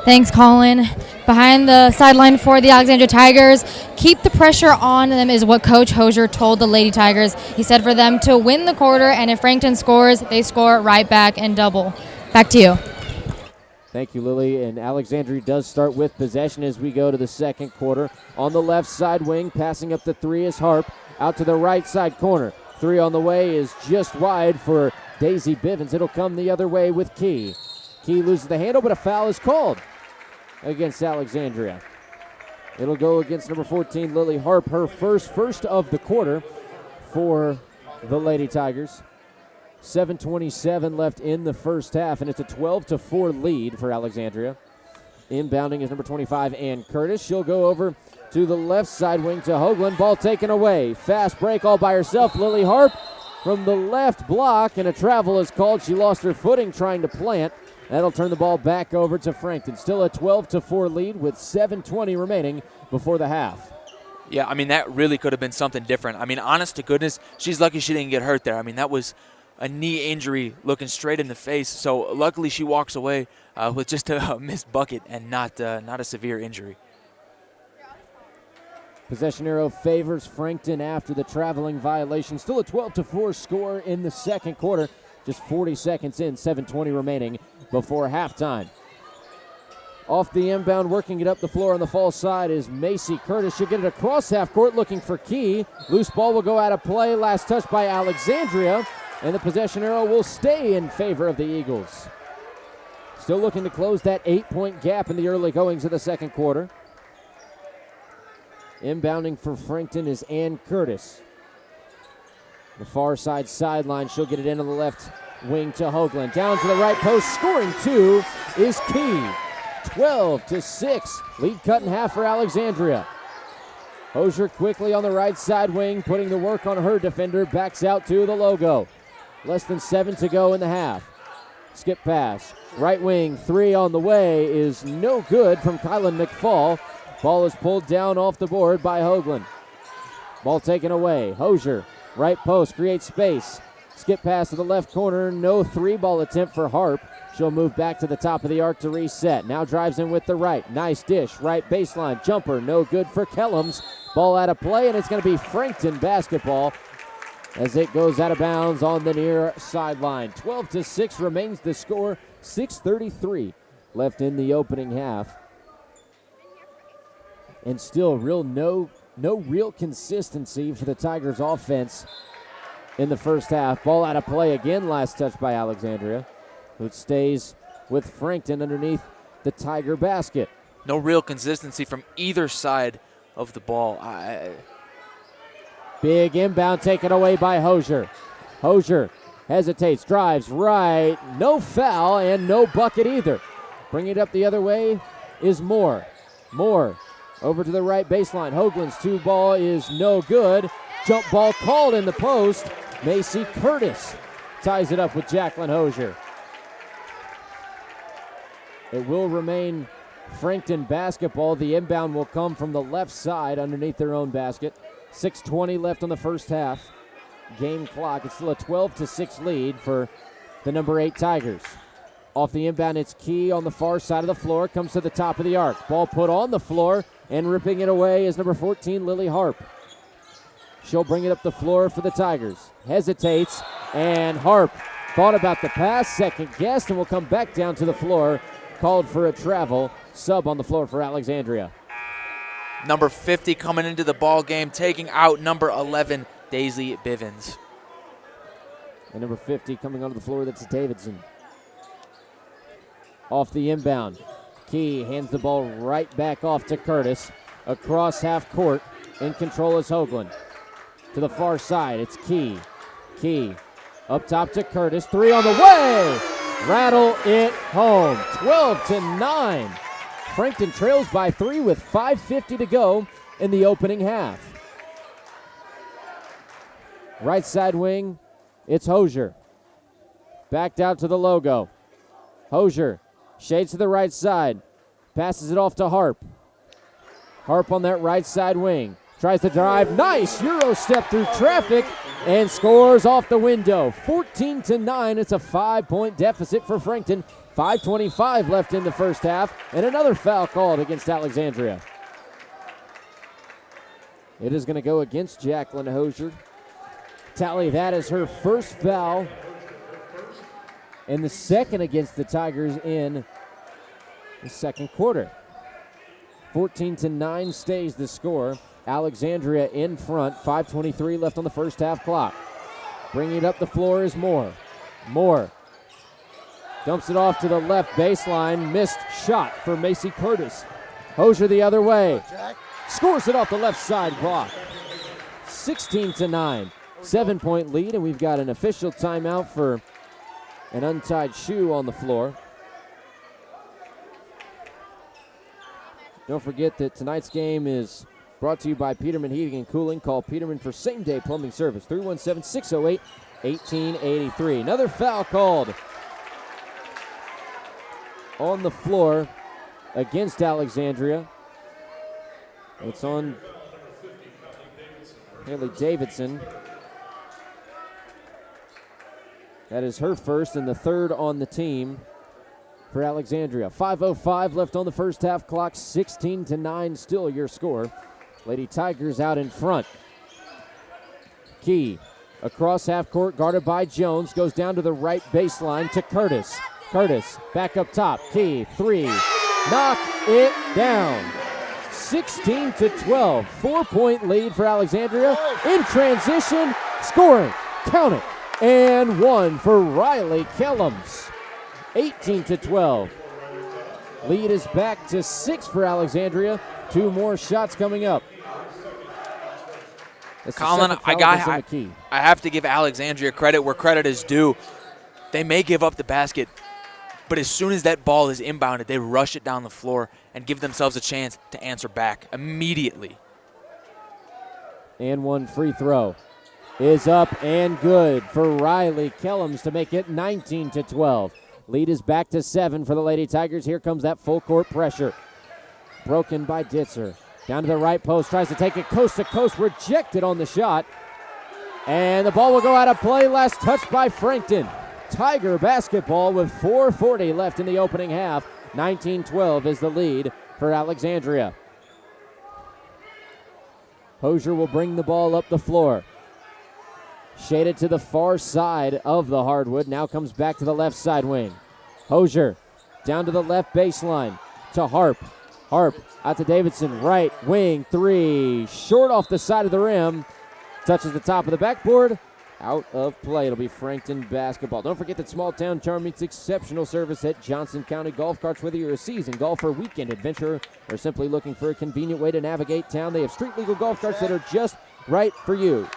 Thanks, Colin. Behind the sideline for the Alexandria Tigers, keep the pressure on them is what Coach Hosier told the Lady Tigers. He said for them to win the quarter, and if Frankton scores, they score right back and double. Back to you. Thank you, Lily. And Alexandria does start with possession as we go to the second quarter. On the left side wing, passing up the 3 is Harp. Out to the right side corner. 3 on the way is just wide for Daisy Bivens. It'll come the other way with Key. Key loses the handle, but a foul is called against Alexandria. It'll go against number 14, Lily Harp, her first of the quarter for the Lady Tigers. 7:27 left in the first half, and it's a 12-4 lead for Alexandria. Inbounding is number 25, Ann Curtis. She'll go over to the left side wing to Hoagland. Ball taken away. Fast break all by herself. Lily Harp from the left block, and a travel is called. She lost her footing trying to plant. That'll turn the ball back over to Frankton. Still a 12-4 lead with 7:20 remaining before the half. Yeah, I mean, that really could have been something different. I mean, honest to goodness, she's lucky she didn't get hurt there. I mean, that was a knee injury looking straight in the face. So luckily she walks away with just a missed bucket and not a severe injury. Possession arrow favors Frankton after the traveling violation. Still a 12-4 score in the second quarter. Just 40 seconds in, 7:20 remaining before halftime. Off the inbound, working it up the floor on the far side is Macy Curtis. She'll get it across half court, looking for Key. Loose ball will go out of play. Last touch by Alexandria, and the possession arrow will stay in favor of the Eagles. Still looking to close that 8-point gap in the early goings of the second quarter. Inbounding for Frankton is Ann Curtis. The far side sideline, she'll get it into the left wing to Hoagland. Down to the right post, scoring two is Key. 12-6, lead cut in half for Alexandria. Hosier quickly on the right side wing, putting the work on her defender, backs out to the logo. Less than 7 to go in the half. Skip pass, right wing, three on the way is no good from Kylan McFall. Ball is pulled down off the board by Hoagland. Ball taken away, Hosier, right post, creates space. Skip pass to the left corner, no three-ball attempt for Harp. She'll move back to the top of the arc to reset. Now drives in with the right. Nice dish. Right baseline. Jumper. No good for Kellums. Ball out of play, and it's going to be Frankton basketball as it goes out of bounds on the near sideline. 12-6 remains the score. 6:33 left in the opening half. And still no real consistency for the Tigers offense in the first half. Ball out of play again. Last touch by Alexandria, who stays with Frankton underneath the Tiger basket. No real consistency from either side of the ball. Big inbound taken away by Hosier. Hosier hesitates, drives right. No foul and no bucket either. Bringing it up the other way is Moore. Moore over to the right baseline. Hoagland's two ball is no good. Jump ball called in the post. Macy Curtis ties it up with Jacqueline Hosier. It will remain Frankton basketball. The inbound will come from the left side underneath their own basket. 6:20 left on the first half. Game clock. It's still a 12-6 lead for the number 8 Tigers. Off the inbound, it's Key on the far side of the floor. Comes to the top of the arc. Ball put on the floor, and ripping it away is number 14, Lily Harp. She'll bring it up the floor for the Tigers. Hesitates, and Harp thought about the pass, second guessed, and will come back down to the floor. Called for a travel. Sub on the floor for Alexandria. Number 50 coming into the ball game, taking out number 11, Daisley Bivens. And number 50 coming onto the floor, that's Davidson. Off the inbound. Key hands the ball right back off to Curtis. Across half court. In control is Hoagland. To the far side, it's Key. Key up top to Curtis. Three on the way. Rattle it home. 12-9. Frankton trails by 3 with 5:50 to go in the opening half. Right side wing, it's Hosier. Backed out to the logo. Hosier shades to the right side. Passes it off to Harp. Harp on that right side wing. Tries to drive. Nice Euro step through traffic and scores off the window. 14-9. It's a 5-point deficit for Frankton. 5:25 left in the first half, and another foul called against Alexandria. It is going to go against Jacqueline Hosier. Tally, that is her first foul, and the second against the Tigers in the second quarter. 14-9 stays the score. Alexandria in front. 5:23 left on the first half clock. Bringing it up the floor is Moore. Moore dumps it off to the left baseline. Missed shot for Macy Curtis. Hosier the other way. Scores it off the left side block. 16-9. 7-point lead, and we've got an official timeout for an untied shoe on the floor. Don't forget that tonight's game is brought to you by Peterman Heating and Cooling. Call Peterman for same-day plumbing service, 317-608-1883. Another foul called on the floor against Alexandria. It's on Haley Davidson. That is her first and the third on the team for Alexandria. 5:05 left on the first half clock, 16-9 still your score. Lady Tigers out in front. Key across half court, guarded by Jones, goes down to the right baseline to Curtis. Curtis back up top. Key, three, knock it down. 16-12, 4-point lead for Alexandria. In transition, scoring, count it, and one for Riley Kellums. 18-12. Lead is back to 6 for Alexandria. 2 more shots coming up. Colin, I have to give Alexandria credit where credit is due. They may give up the basket, but as soon as that ball is inbounded, they rush it down the floor and give themselves a chance to answer back immediately. And one free throw is up and good for Riley Kellums to make it 19-12. Lead is back to 7 for the Lady Tigers. Here comes that full court pressure. Broken by Ditzer. Down to the right post, tries to take it coast to coast, rejected on the shot. And the ball will go out of play, last touch by Frankton. Tiger basketball with 4:40 left in the opening half. 19-12 is the lead for Alexandria. Hosier will bring the ball up the floor. Shaded to the far side of the hardwood. Now comes back to the left side wing. Hosier down to the left baseline to Harp. Harp out to Davidson. Right wing three. Short off the side of the rim. Touches the top of the backboard. Out of play. It'll be Frankton basketball. Don't forget that small town charm meets exceptional service at Johnson County Golf Carts. Whether you're a seasoned golfer, weekend adventurer, or simply looking for a convenient way to navigate town, they have street legal golf carts that are just right for you.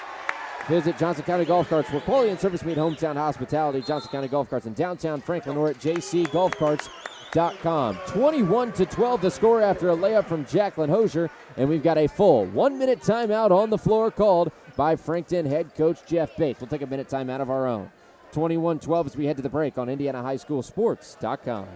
Visit Johnson County Golf Carts, where quality and service meet hometown hospitality. Johnson County Golf Carts in downtown Franklin or at jcgolfcarts.com. 21-12 the score after a layup from Jacqueline Hosier, and we've got a full 1-minute timeout on the floor called by Frankton head coach Jeff Bates. We'll take a minute timeout of our own. 21-12 as we head to the break on IndianaHighSchoolSports.com.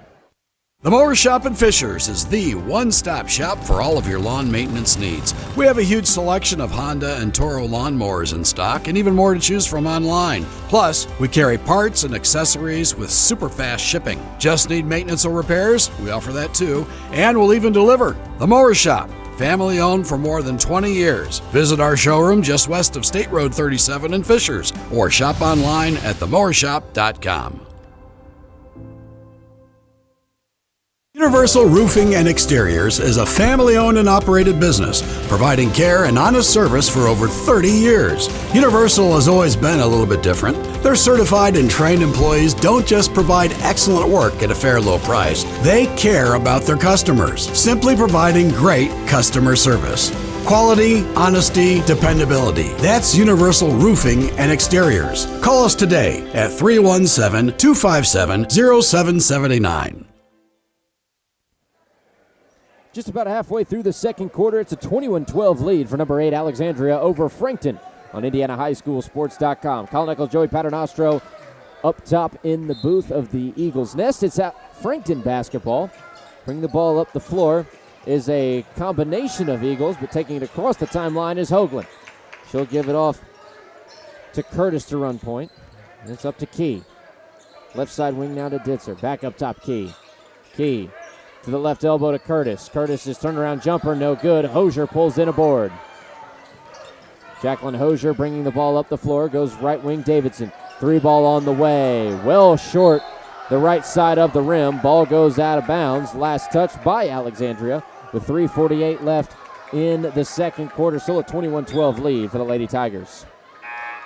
The Mower Shop in Fishers is the one-stop shop for all of your lawn maintenance needs. We have a huge selection of Honda and Toro lawn mowers in stock and even more to choose from online. Plus, we carry parts and accessories with super fast shipping. Just need maintenance or repairs? We offer that too, and we'll even deliver. The Mower Shop, family owned for more than 20 years. Visit our showroom just west of State Road 37 in Fishers or shop online at themowershop.com. Universal Roofing and Exteriors is a family-owned and operated business, providing care and honest service for over 30 years. Universal has always been a little bit different. Their certified and trained employees don't just provide excellent work at a fair low price. They care about their customers, simply providing great customer service. Quality, honesty, dependability. That's Universal Roofing and Exteriors. Call us today at 317-257-0779. Just about halfway through the second quarter, it's a 21-12 lead for number 8 Alexandria over Frankton on IndianaHighSchoolSports.com. Colin Eccles, Joey Paternostro up top in the booth of the Eagles Nest. It's at Frankton basketball. Bring the ball up the floor is a combination of Eagles, but taking it across the timeline is Hoagland. She'll give it off to Curtis to run point. And it's up to Key. Left side wing now to Ditzer. Back up top, Key. Key to the left elbow to Curtis. Curtis's turnaround jumper, no good. Hosier pulls in a board. Jacqueline Hosier bringing the ball up the floor. Goes right wing Davidson. 3 ball on the way. Well short the right side of the rim. Ball goes out of bounds. Last touch by Alexandria with 3:48 left in the second quarter. Still a 21-12 lead for the Lady Tigers.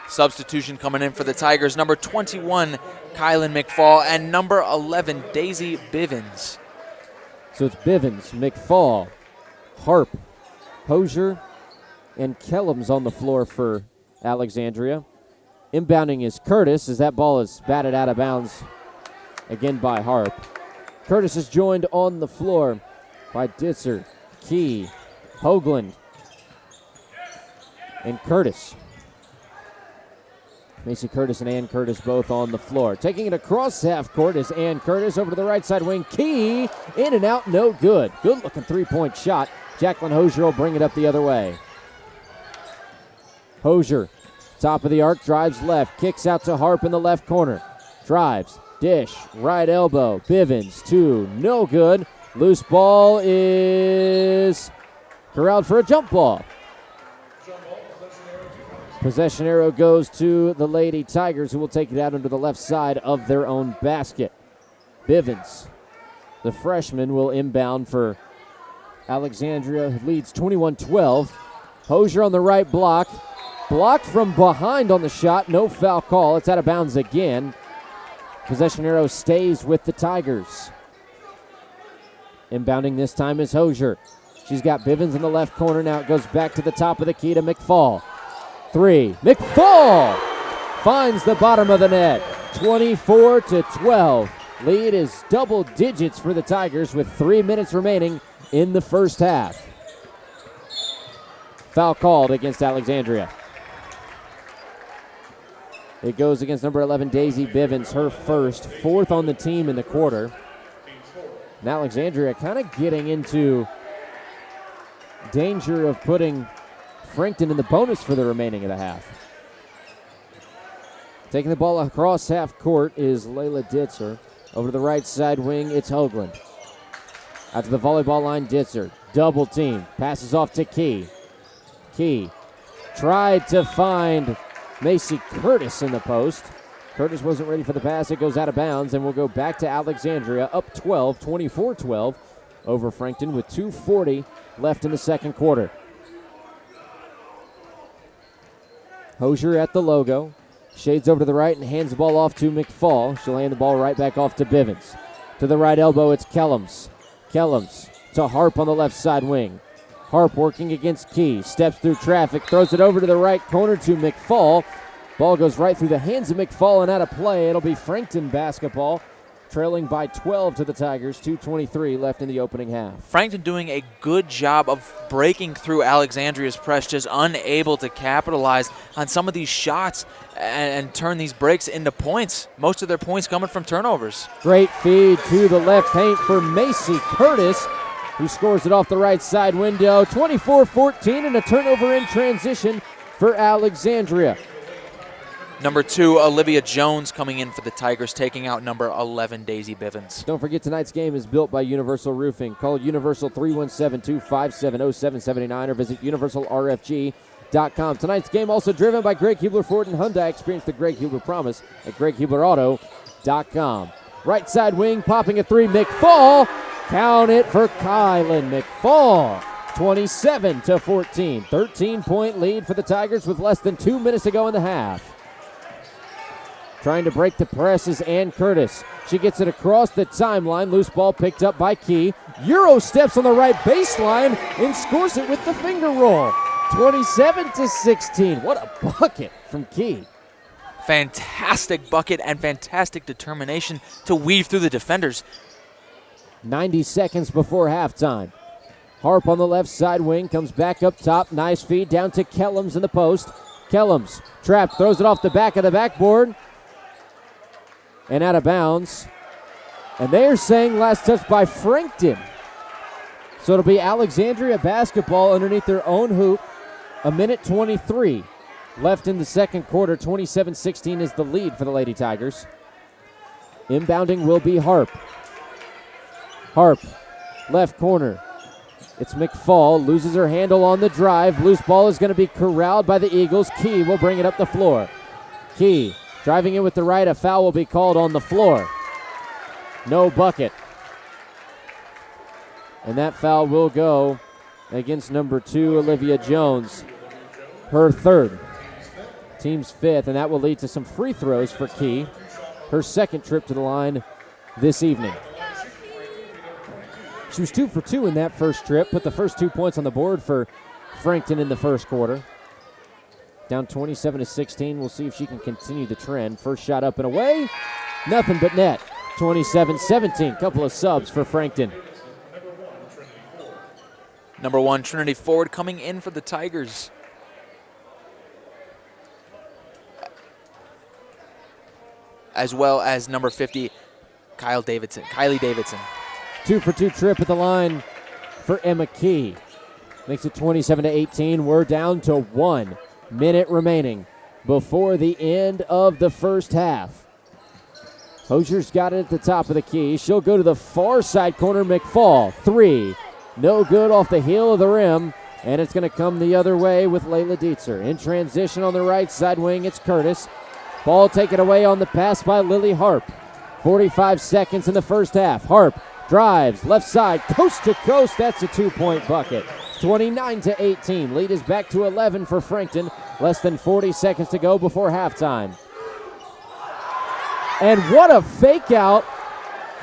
Substitution coming in for the Tigers. Number 21, Kylan McFall, and number 11, Daisy Bivens. So it's Bivens, McFall, Harp, Hosier, and Kellums on the floor for Alexandria. Inbounding is Curtis as that ball is batted out of bounds again by Harp. Curtis is joined on the floor by Ditzer, Key, Hoagland, and Curtis. Macy Curtis and Ann Curtis both on the floor. Taking it across half court is Ann Curtis over to the right side wing. Key, in and out, no good. Good looking three-point shot. Jacqueline Hosier will bring it up the other way. Hosier, top of the arc, drives left, kicks out to Harp in the left corner. Drives, dish, right elbow, Bivens, two, no good. Loose ball is corralled for a jump ball. Possession arrow goes to the Lady Tigers, who will take it out into the left side of their own basket. Bivens, the freshman, will inbound for Alexandria, who leads 21-12. Hosier on the right block. Blocked from behind on the shot. No foul call. It's out of bounds again. Possession arrow stays with the Tigers. Inbounding this time is Hosier. She's got Bivens in the left corner. Now it goes back to the top of the key to McFall. Three. McFall finds the bottom of the net. 24-12. Lead is double digits for the Tigers with 3 minutes remaining in the first half. Foul called against Alexandria. It goes against number 11, Daisy Bivens, her first, fourth on the team in the quarter. And Alexandria kind of getting into danger of putting Frankton in the bonus for the remaining of the half. Taking the ball across half court is Layla Ditzer. Over to the right side wing, it's Hoagland. Out to the volleyball line, Ditzer. Double team. Passes off to Key. Key tried to find Macy Curtis in the post. Curtis wasn't ready for the pass. It goes out of bounds, and we'll go back to Alexandria, up 12, 24-12 over Frankton with 2:40 left in the second quarter. Hosier at the logo. Shades over to the right and hands the ball off to McFall. She'll hand the ball right back off to Bivens. To the right elbow, it's Kellums. Kellums to Harp on the left side wing. Harp working against Key. Steps through traffic. Throws it over to the right corner to McFall. Ball goes right through the hands of McFall and out of play. It'll be Frankton basketball. Trailing by 12 to the Tigers. 2:23 left in the opening half. Frankton doing a good job of breaking through Alexandria's press, just unable to capitalize on some of these shots and turn these breaks into points. Most of their points coming from turnovers. Great feed to the left paint for Macy Curtis, who scores it off the right side window. 24-14 and a turnover in transition for Alexandria. Number 2, Olivia Jones coming in for the Tigers, taking out number 11, Daisy Bivens. Don't forget tonight's game is built by Universal Roofing. Call Universal 317-257-0779 or visit universalrfg.com. Tonight's game also driven by Greg Hubler Ford and Hyundai. Experience the Greg Hubler promise at greghublerauto.com. Right side wing, popping a three, McFall. Count it for Kylan McFall. 27-14. 13-point lead for the Tigers with less than 2 minutes to go in the half. Trying to break the press is Ann Curtis. She gets it across the timeline. Loose ball picked up by Key. Euro steps on the right baseline and scores it with the finger roll. 27-16. What a bucket from Key. Fantastic bucket and fantastic determination to weave through the defenders. 90 seconds before halftime. Harp on the left side wing comes back up top. Nice feed down to Kellums in the post. Kellums trapped, throws it off the back of the backboard and out of bounds. And they are saying last touch by Frankton. So it'll be Alexandria basketball underneath their own hoop. A minute 23 left in the second quarter. 27-16 is the lead for the Lady Tigers. Inbounding will be Harp. Harp, left corner. It's McFall, loses her handle on the drive. Loose ball is going to be corralled by the Eagles. Key will bring it up the floor. Key driving in with the right. A foul will be called on the floor. No bucket. And that foul will go against number 2, Olivia Jones. Her third. Team's fifth, and that will lead to some free throws for Key. Her second trip to the line this evening. She was 2 for 2 in that first trip, put the first 2 points on the board for Frankton in the first quarter. down 27-16. We'll see if she can continue the trend. First shot up and away. Nothing but net. 27-17. Couple of subs for Frankton. Number 1, Trinity Ford coming in for the Tigers. As well as number 50, Kylie Davidson. 2-for-2 trip at the line for Emma Key. Makes it 27-18. We're down to 1 minute remaining before the end of the first half. Hosier's got it at the top of the key. She'll go to the far side corner. McFall, 3. No good off the heel of the rim, and it's going to come the other way with Layla Dietzer. In transition on the right side wing, it's Curtis. Ball taken away on the pass by Lily Harp. 45 seconds in the first half. Harp drives, left side, coast to coast. That's a 2-point bucket. 29-18. Lead is back to 11 for Frankton. Less than 40 seconds to go before halftime. And what a fake out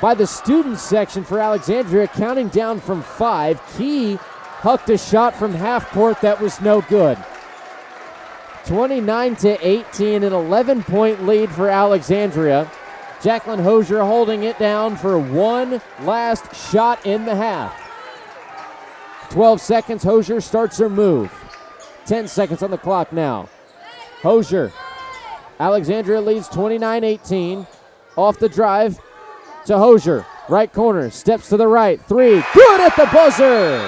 by the student section for Alexandria, counting down from 5. Key hucked a shot from half court that was no good. 29-18, an 11-point lead for Alexandria. Jacqueline Hosier holding it down for one last shot in the half. 12 seconds, Hosier starts her move. 10 seconds on the clock now. Hosier, Alexandria leads 29-18. Off the drive to Hosier. Right corner, steps to the right. 3, good at the buzzer.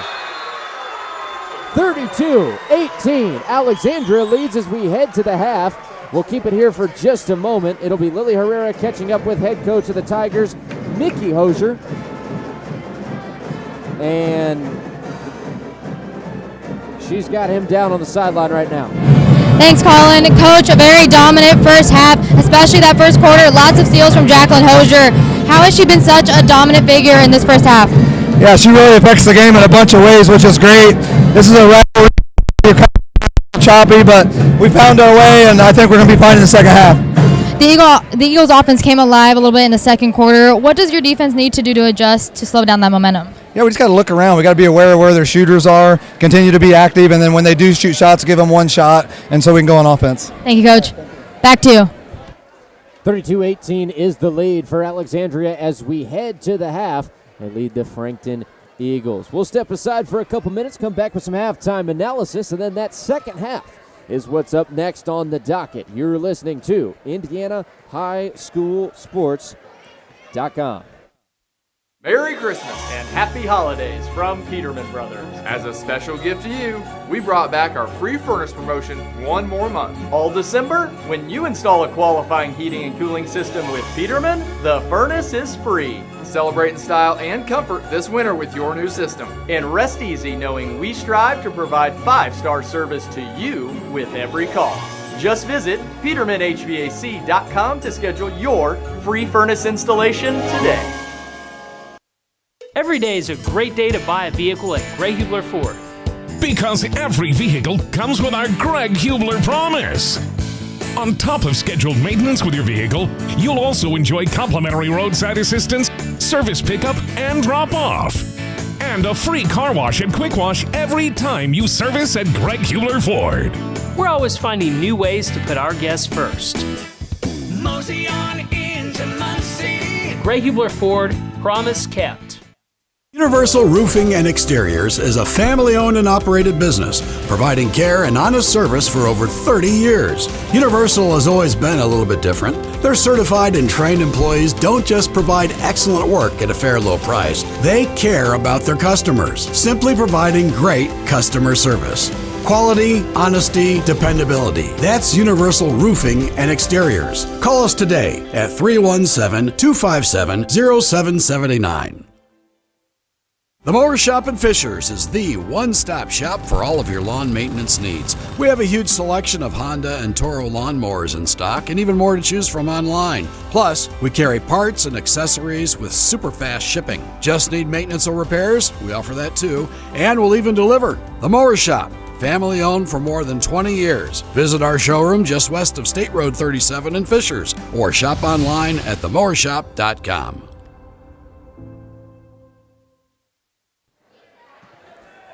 32-18. Alexandria leads as we head to the half. We'll keep it here for just a moment. It'll be Lily Herrera catching up with head coach of the Tigers, Nikki Hosier. And she's got him down on the sideline right now. Thanks, Colin. Coach, a very dominant first half, especially that first quarter. Lots of steals from Jacqueline Hosier. How has she been such a dominant figure in this first half? Yeah, she really affects the game in a bunch of ways, which is great. This is a rivalry. We're choppy, but we found our way, and I think we're going to be fine in the second half. The Eagles' offense came alive a little bit in the second quarter. What does your defense need to do to adjust to slow down that momentum? Yeah, we just got to look around. We got to be aware of where their shooters are, continue to be active, and then when they do shoot shots, give them one shot, and so we can go on offense. Thank you, Coach. Back to you. 32-18 is the lead for Alexandria as we head to the half. They lead the Frankton Eagles. We'll step aside for a couple minutes, come back with some halftime analysis, and then that second half is what's up next on the docket. You're listening to Indiana High School Sports.com. Merry Christmas and Happy Holidays from Peterman Brothers. As a special gift to you, we brought back our free furnace promotion one more month. All December, when you install a qualifying heating and cooling system with Peterman, the furnace is free. Celebrate in style and comfort this winter with your new system. And rest easy knowing we strive to provide 5-star service to you with every call. Just visit PetermanHVAC.com to schedule your free furnace installation today. Every day is a great day to buy a vehicle at Greg Hubler Ford. Because every vehicle comes with our Greg Hubler promise. On top of scheduled maintenance with your vehicle, you'll also enjoy complimentary roadside assistance, service pickup, and drop-off. And a free car wash and quick wash every time you service at Greg Hubler Ford. We're always finding new ways to put our guests first. Mosey on into Muncie. Greg Hubler Ford, promise kept. Universal Roofing and Exteriors is a family-owned and operated business, providing care and honest service for over 30 years. Universal has always been a little bit different. Their certified and trained employees don't just provide excellent work at a fair low price. They care about their customers, simply providing great customer service. Quality, honesty, dependability. That's Universal Roofing and Exteriors. Call us today at 317-257-0779. The Mower Shop in Fishers is the one-stop shop for all of your lawn maintenance needs. We have a huge selection of Honda and Toro lawnmowers in stock and even more to choose from online. Plus, we carry parts and accessories with super fast shipping. Just need maintenance or repairs? We offer that too, and we'll even deliver. The Mower Shop, family owned for more than 20 years. Visit our showroom just west of State Road 37 in Fishers or shop online at themowershop.com.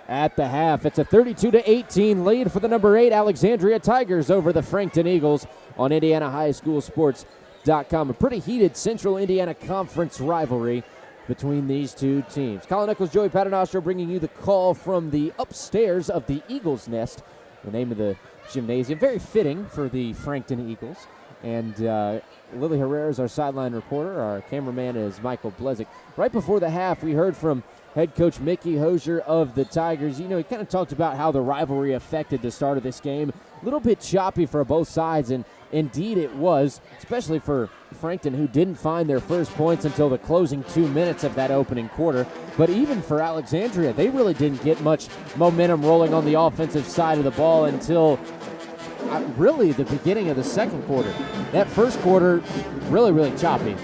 at the half. It's a 32-18 lead for the number 8 Alexandria Tigers over the Frankton Eagles on IndianaHighSchoolSports.com. A pretty heated Central Indiana Conference rivalry between these two teams. Colin Nichols, Joey Paternostro bringing you the call from the upstairs of the Eagles Nest, the name of the gymnasium. Very fitting for the Frankton Eagles. And Lily Herrera is our sideline reporter. Our cameraman is Michael Blezick. Right before the half, we heard from head coach Mickey Hosier of the Tigers. You know, he kind of talked about how the rivalry affected the start of this game. A little bit choppy for both sides, and indeed it was, especially for Frankton, who didn't find their first points until the closing 2 minutes of that opening quarter. But even for Alexandria, they really didn't get much momentum rolling on the offensive side of the ball until really the beginning of the second quarter. That first quarter, really, really choppy.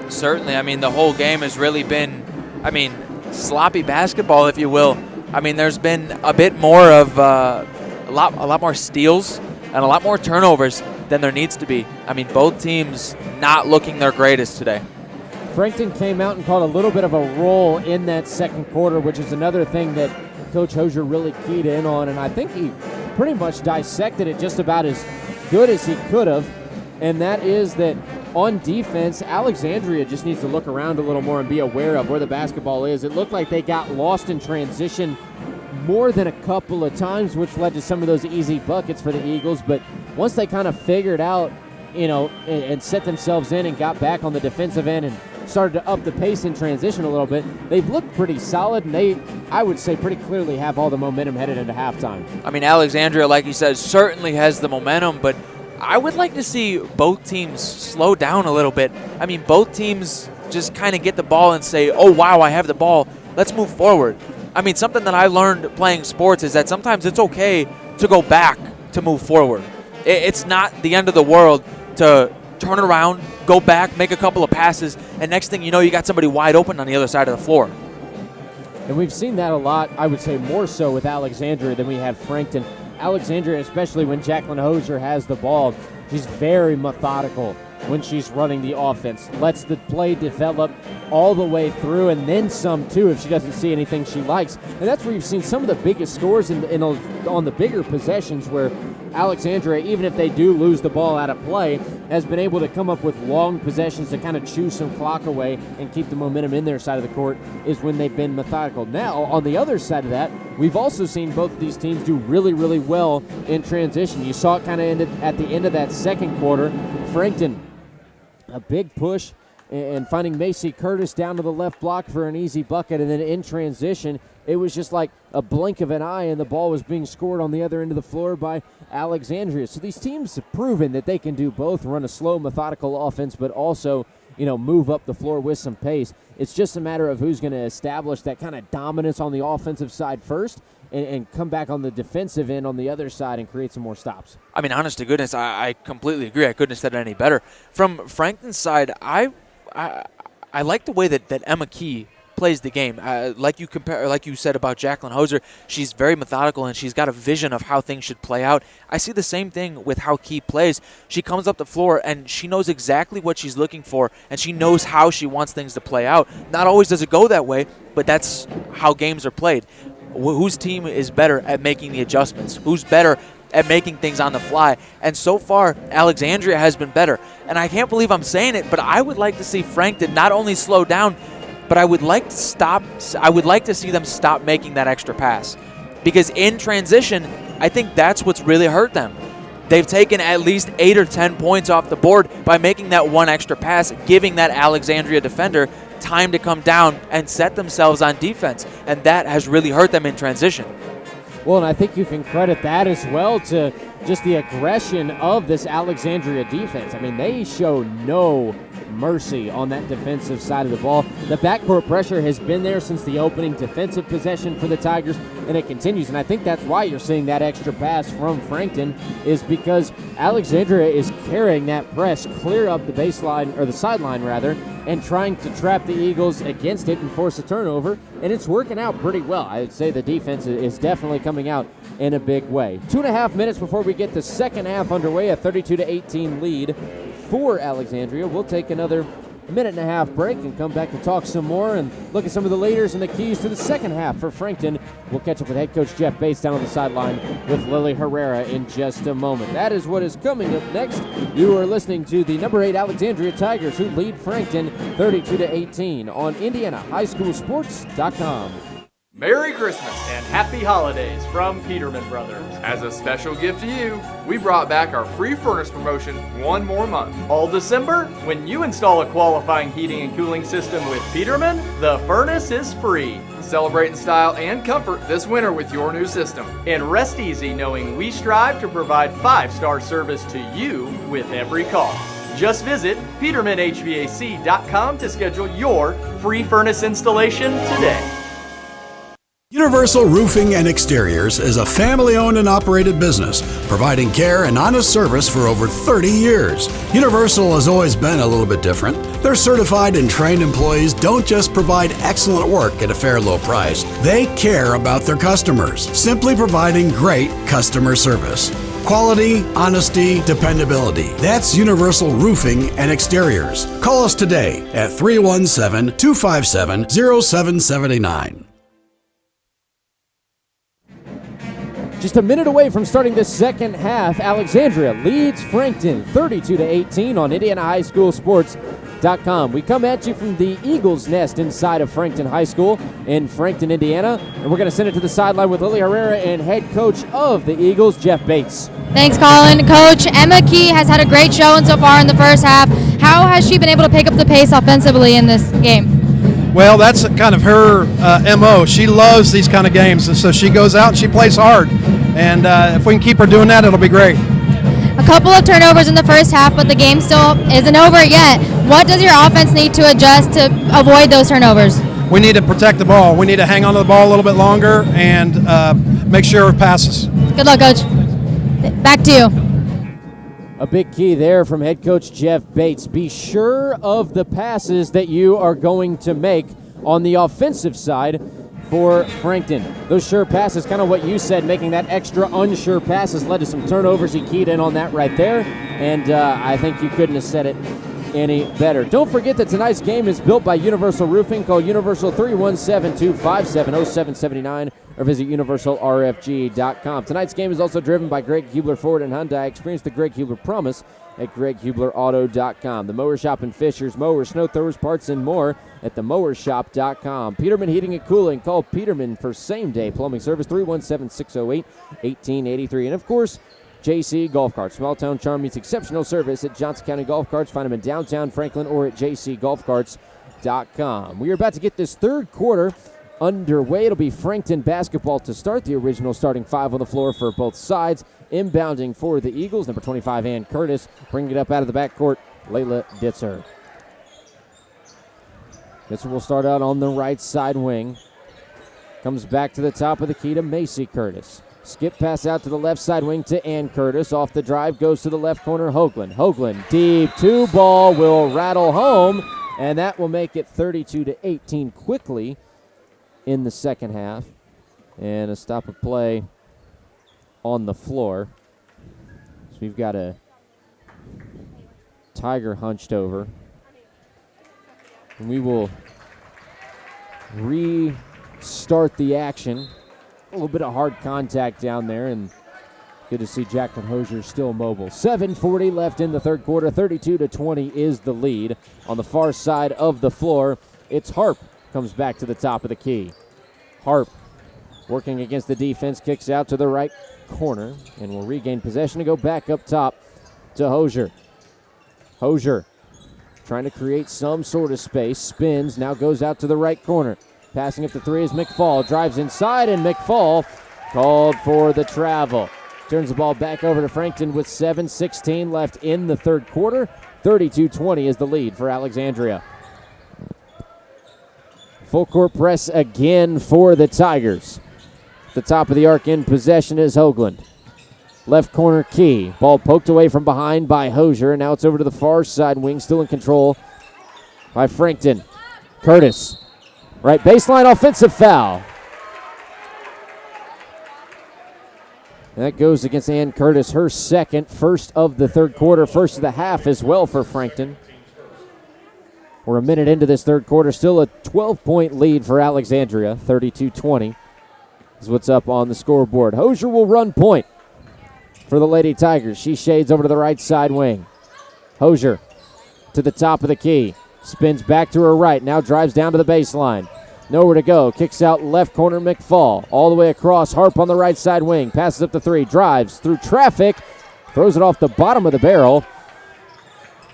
Certainly. I mean, the whole game has really been, sloppy basketball, if you will. I mean, there's been a bit more of a lot more steals and a lot more turnovers than there needs to be. I mean, both teams not looking their greatest today. Frankton came out and caught a little bit of a roll in that second quarter, which is another thing that Coach Hosier really keyed in on, and I think he pretty much dissected it just about as good as he could have, and that is that on defense, Alexandria just needs to look around a little more and be aware of where the basketball is. It looked like they got lost in transition more than a couple of times, which led to some of those easy buckets for the Eagles. But once they kind of figured out, and set themselves in and got back on the defensive end and started to up the pace in transition a little bit, they've looked pretty solid, and they, I would say, pretty clearly have all the momentum headed into halftime. I mean, Alexandria, like you said, certainly has the momentum, but I would like to see both teams slow down a little bit. I mean, both teams just kind of get the ball and say, oh, wow, I have the ball. Let's move forward. I mean, something that I learned playing sports is that sometimes it's okay to go back to move forward. It's not the end of the world to turn around, go back, make a couple of passes, and next thing you know, you got somebody wide open on the other side of the floor. And we've seen that a lot, I would say more so with Alexandria than we have Frankton. Alexandria, especially when Jacqueline Hosier has the ball, she's very methodical when she's running the offense. Lets the play develop all the way through, and then some too if she doesn't see anything she likes. And that's where you've seen some of the biggest scores on the bigger possessions, where Alexandria, even if they do lose the ball out of play, has been able to come up with long possessions to kind of chew some clock away and keep the momentum in their side of the court, is when they've been methodical. Now, on the other side of that, we've also seen both of these teams do really, really well in transition. You saw it kind of at the end of that second quarter. Frankton, a big push and finding Macy Curtis down to the left block for an easy bucket, and then in transition, it was just like a blink of an eye, and the ball was being scored on the other end of the floor by Alexandria. So these teams have proven that they can do both, run a slow, methodical offense, but also, move up the floor with some pace. It's just a matter of who's going to establish that kind of dominance on the offensive side first and come back on the defensive end on the other side and create some more stops. I mean, honest to goodness, I completely agree. I couldn't have said it any better. From Frankton's side, I like the way that Emma Key plays the game. Like you said about Jacqueline Hosier, she's very methodical and she's got a vision of how things should play out. I see the same thing with how Key plays. She comes up the floor and she knows exactly what she's looking for, and she knows how she wants things to play out. Not always does it go that way, but that's how games are played. Whose team is better at making the adjustments? Who's better at making things on the fly? And so far, Alexandria has been better. And I can't believe I'm saying it, but I would like to see Frankton not only slow down, but I would like to see them stop making that extra pass. Because in transition, I think that's what's really hurt them. They've taken at least 8 or 10 points off the board by making that one extra pass, giving that Alexandria defender time to come down and set themselves on defense. And that has really hurt them in transition. Well, and I think you can credit that as well to just the aggression of this Alexandria defense. I mean, they show no mercy on that defensive side of the ball. The backcourt pressure has been there since the opening defensive possession for the Tigers, and it continues. And I think that's why you're seeing that extra pass from Frankton, is because Alexandria is carrying that press clear up the baseline, or the sideline rather, and trying to trap the Eagles against it and force a turnover, and it's working out pretty well. I'd say the defense is definitely coming out in a big way. 2.5 minutes before we get the second half underway, a 32-18 lead for Alexandria. We'll take another a minute and a half break and come back to talk some more and look at some of the leaders and the keys to the second half for Frankton. We'll catch up with head coach Jeff Bates down on the sideline with Lily Herrera in just a moment. That is what is coming up next. You are listening to the number 8 Alexandria Tigers, who lead Frankton 32-18 on IndianaHighSchoolSports.com. Merry Christmas and Happy Holidays from Peterman Brothers. As a special gift to you, we brought back our free furnace promotion one more month. All December, when you install a qualifying heating and cooling system with Peterman, the furnace is free. Celebrate in style and comfort this winter with your new system. And rest easy knowing we strive to provide 5-star service to you with every call. Just visit PetermanHVAC.com to schedule your free furnace installation today. Universal Roofing and Exteriors is a family-owned and operated business, providing care and honest service for over 30 years. Universal has always been a little bit different. Their certified and trained employees don't just provide excellent work at a fair low price. They care about their customers, simply providing great customer service. Quality, honesty, dependability. That's Universal Roofing and Exteriors. Call us today at 317-257-0779. Just a minute away from starting the second half, Alexandria leads Frankton 32-18 on IndianaHighSchoolSports.com. We come at you from the Eagles Nest inside of Frankton High School in Frankton, Indiana, and we're going to send it to the sideline with Lily Herrera and head coach of the Eagles, Jeff Bates. Thanks, Colin. Coach, Emma Key has had a great showing so far in the first half. How has she been able to pick up the pace offensively in this game? Well, that's kind of her MO. She loves these kind of games, and so she goes out and she plays hard. And if we can keep her doing that, it'll be great. A couple of turnovers in the first half, but the game still isn't over yet. What does your offense need to adjust to avoid those turnovers? We need to protect the ball. We need to hang on to the ball a little bit longer and make sure it passes. Good luck, Coach. Back to you. A big key there from head coach Jeff Bates. Be sure of the passes that you are going to make on the offensive side for Frankton. Those sure passes, kind of what you said, making that extra unsure passes led to some turnovers. He keyed in on that right there, and I think you couldn't have said it any better. Don't forget that tonight's game is built by Universal Roofing. Call Universal 317-257-0779 or visit universalrfg.com. Tonight's game is also driven by Greg Hubler Ford and Hyundai. Experience the Greg Hubler promise at greghublerauto.com. The Mower Shop in Fishers, mowers, snow throwers, parts, and more at themowershop.com. Peterman Heating and Cooling. Call Peterman for same-day plumbing service, 317-608-1883. And, of course, JC Golf Carts. Small town charm meets exceptional service at Johnson County Golf Carts. Find them in downtown Franklin or at jcgolfcarts.com. We are about to get this third quarter underway. It'll be Frankton basketball to start. The original starting five on the floor for both sides. Inbounding for the Eagles, number 25, Ann Curtis. Bringing it up out of the backcourt, Layla Ditzer. Ditzer will start out on the right side wing. Comes back to the top of the key to Macy Curtis. Skip pass out to the left side wing to Ann Curtis. Off the drive, goes to the left corner, Hoagland. Hoagland, deep two ball, will rattle home, and that will make it 32-18 quickly in the second half. And a stop of play on the floor. So we've got a Tiger hunched over. And we will restart the action. A little bit of hard contact down there, and good to see Jacqueline Hosier still mobile. 7:40 left in the third quarter. 32-20 is the lead. On the far side of the floor, it's Harp. Comes back to the top of the key. Harp working against the defense, kicks out to the right corner, and will regain possession to go back up top to Hosier. Hosier trying to create some sort of space, spins, now goes out to the right corner. Passing up the three is McFall, drives inside, and McFall called for the travel. Turns the ball back over to Frankton with 7:16 left in the third quarter. 32-20 is the lead for Alexandria. Full court press again for the Tigers. The top of the arc in possession is Hoagland. Left corner Key. Ball poked away from behind by Hosier. Now it's over to the far side wing, still in control by Frankton. Curtis. Right baseline offensive foul. That goes against Ann Curtis, her second, first of the third quarter, first of the half as well for Frankton. We're a minute into this third quarter. Still a 12-point lead for Alexandria. 32-20 is what's up on the scoreboard. Hosier will run point for the Lady Tigers. She shades over to the right side wing. Hosier to the top of the key. Spins back to her right. Now drives down to the baseline. Nowhere to go. Kicks out left corner McFall. All the way across. Harp on the right side wing. Passes up the three. Drives through traffic. Throws it off the bottom of the barrel.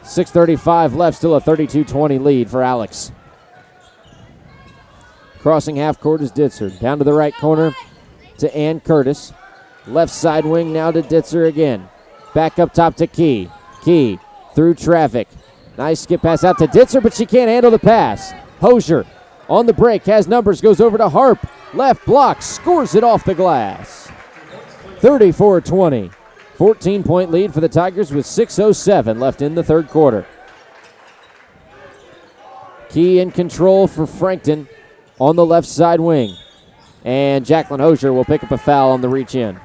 6:35 left. Still a 32-20 lead for Alex. Crossing half court is Ditzer. Down to the right corner to Ann Curtis. Left side wing now to Ditzer again. Back up top to Key. Key through traffic. Nice skip pass out to Ditzer, but she can't handle the pass. Hosier on the break, has numbers, goes over to Harp. Left block, scores it off the glass. 34-20. 14-point lead for the Tigers with 6:07 left in the third quarter. Key in control for Frankton on the left side wing. And Jacqueline Hosier will pick up a foul on the reach in.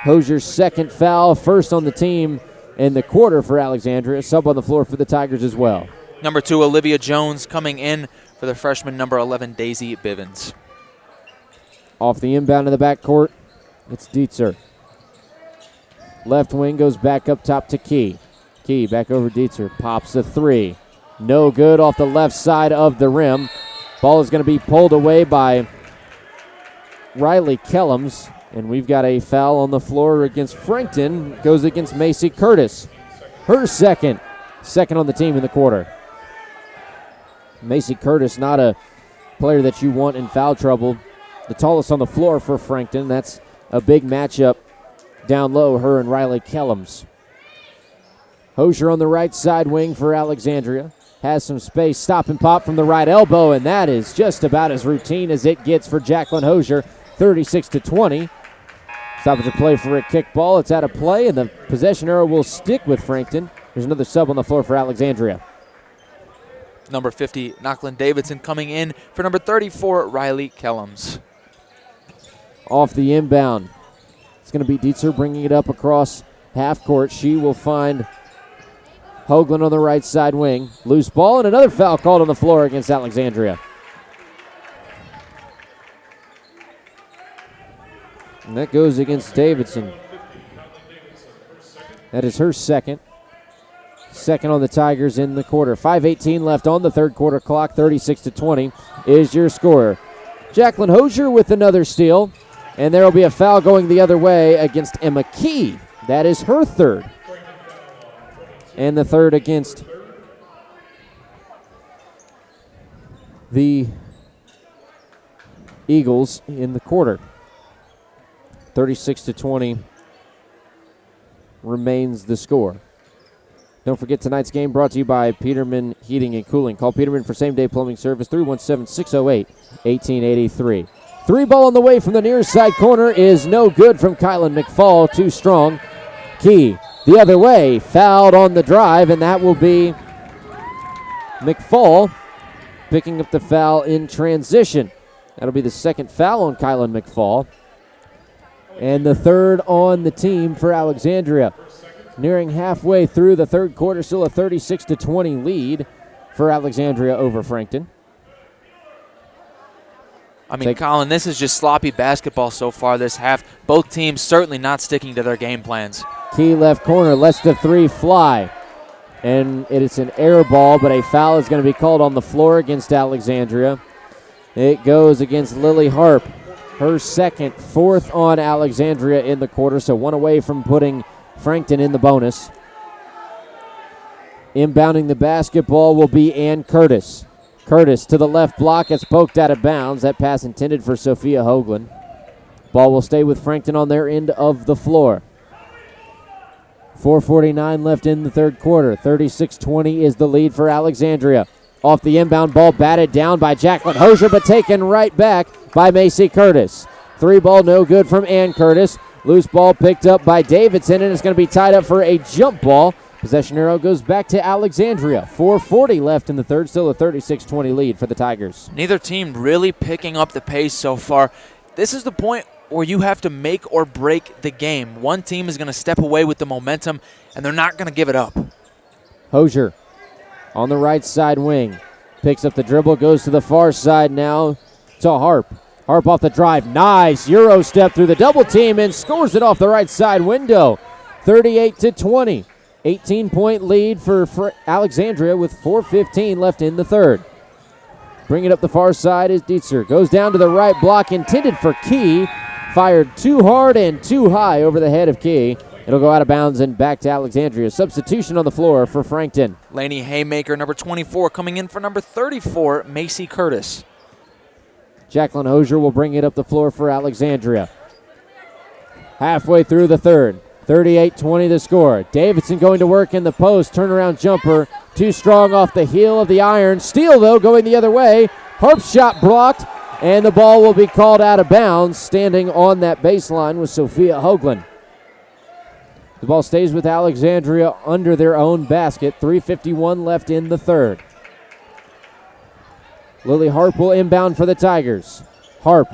Hosier's second foul, first on the team in the quarter for Alexandria. Sub on the floor for the Tigers as well. Number 2, Olivia Jones, coming in for the freshman number 11, Daisy Bivens. Off the inbound in the backcourt, it's Dietzer. Left wing goes back up top to Key. Key back over Dietzer, pops a three. No good off the left side of the rim. Ball is going to be pulled away by Riley Kellums. And we've got a foul on the floor against Frankton. Goes against Macy Curtis. Her second on the team in the quarter. Macy Curtis, not a player that you want in foul trouble. The tallest on the floor for Frankton. That's a big matchup down low, her and Riley Kellums. Hosier on the right side wing for Alexandria. Has some space, stop and pop from the right elbow, and that is just about as routine as it gets for Jacqueline Hosier. 36-20. Stoppage of play for a kickball. It's out of play, and the possession arrow will stick with Frankton. There's another sub on the floor for Alexandria. Number 50, Knocklin Davidson, coming in for number 34, Riley Kellums. Off the inbound. It's going to be Dietzer bringing it up across half court. She will find Hoagland on the right side wing. Loose ball, and another foul called on the floor against Alexandria. And that goes against Davidson. That is her second. Second on the Tigers in the quarter. 5:18 left on the third quarter clock. 36-20 is your score. Jacqueline Hosier with another steal. And there will be a foul going the other way against Emma Key. That is her third. And the third against the Eagles in the quarter. 36-20 remains the score. Don't forget tonight's game brought to you by Peterman Heating and Cooling. Call Peterman for same-day plumbing service, 317-608-1883. Three ball on the way from the near side corner is no good from Kylan McFall. Too strong. Key the other way, fouled on the drive, and that will be McFall picking up the foul in transition. That'll be the second foul on Kylan McFall. And the third on the team for Alexandria. Nearing halfway through the third quarter, still a 36-20 lead for Alexandria over Frankton. I mean, Colin, this is just sloppy basketball so far this half. Both teams certainly not sticking to their game plans. Key left corner, lets the three fly. And it's an air ball, but a foul is going to be called on the floor against Alexandria. It goes against Lily Harp. Her second, fourth on Alexandria in the quarter, so one away from putting Frankton in the bonus. Inbounding the basketball will be Ann Curtis. Curtis to the left block. It's poked out of bounds. That pass intended for Sophia Hoagland. Ball will stay with Frankton on their end of the floor. 4:49 left in the third quarter. 36-20 is the lead for Alexandria. Off the inbound ball, batted down by Jacqueline Hosier, but taken right back by Macy Curtis. Three ball no good from Ann Curtis. Loose ball picked up by Davidson, and it's going to be tied up for a jump ball. Possession arrow goes back to Alexandria. 4:40 left in the third, still a 36-20 lead for the Tigers. Neither team really picking up the pace so far. This is the point where you have to make or break the game. One team is going to step away with the momentum, and they're not going to give it up. Hosier on the right side wing. Picks up the dribble, goes to the far side now to Harp. Harp off the drive. Nice Euro step through the double team and scores it off the right side window. 38-20. 18-point lead for Alexandria with 4:15 left in the third. Bring it up the far side is Dietzer. Goes down to the right block intended for Key. Fired too hard and too high over the head of Key. It'll go out of bounds and back to Alexandria. Substitution on the floor for Frankton. Laney Haymaker, number 24, coming in for number 34, Macy Curtis. Jacqueline Hosier will bring it up the floor for Alexandria. Halfway through the third. 38-20 the score. Davidson going to work in the post. Turnaround jumper. Too strong off the heel of the iron. Steal, though, going the other way. Harp's shot blocked, and the ball will be called out of bounds. Standing on that baseline was Sophia Hoagland. The ball stays with Alexandria under their own basket. 3:51 left in the third. Lily Harp will inbound for the Tigers. Harp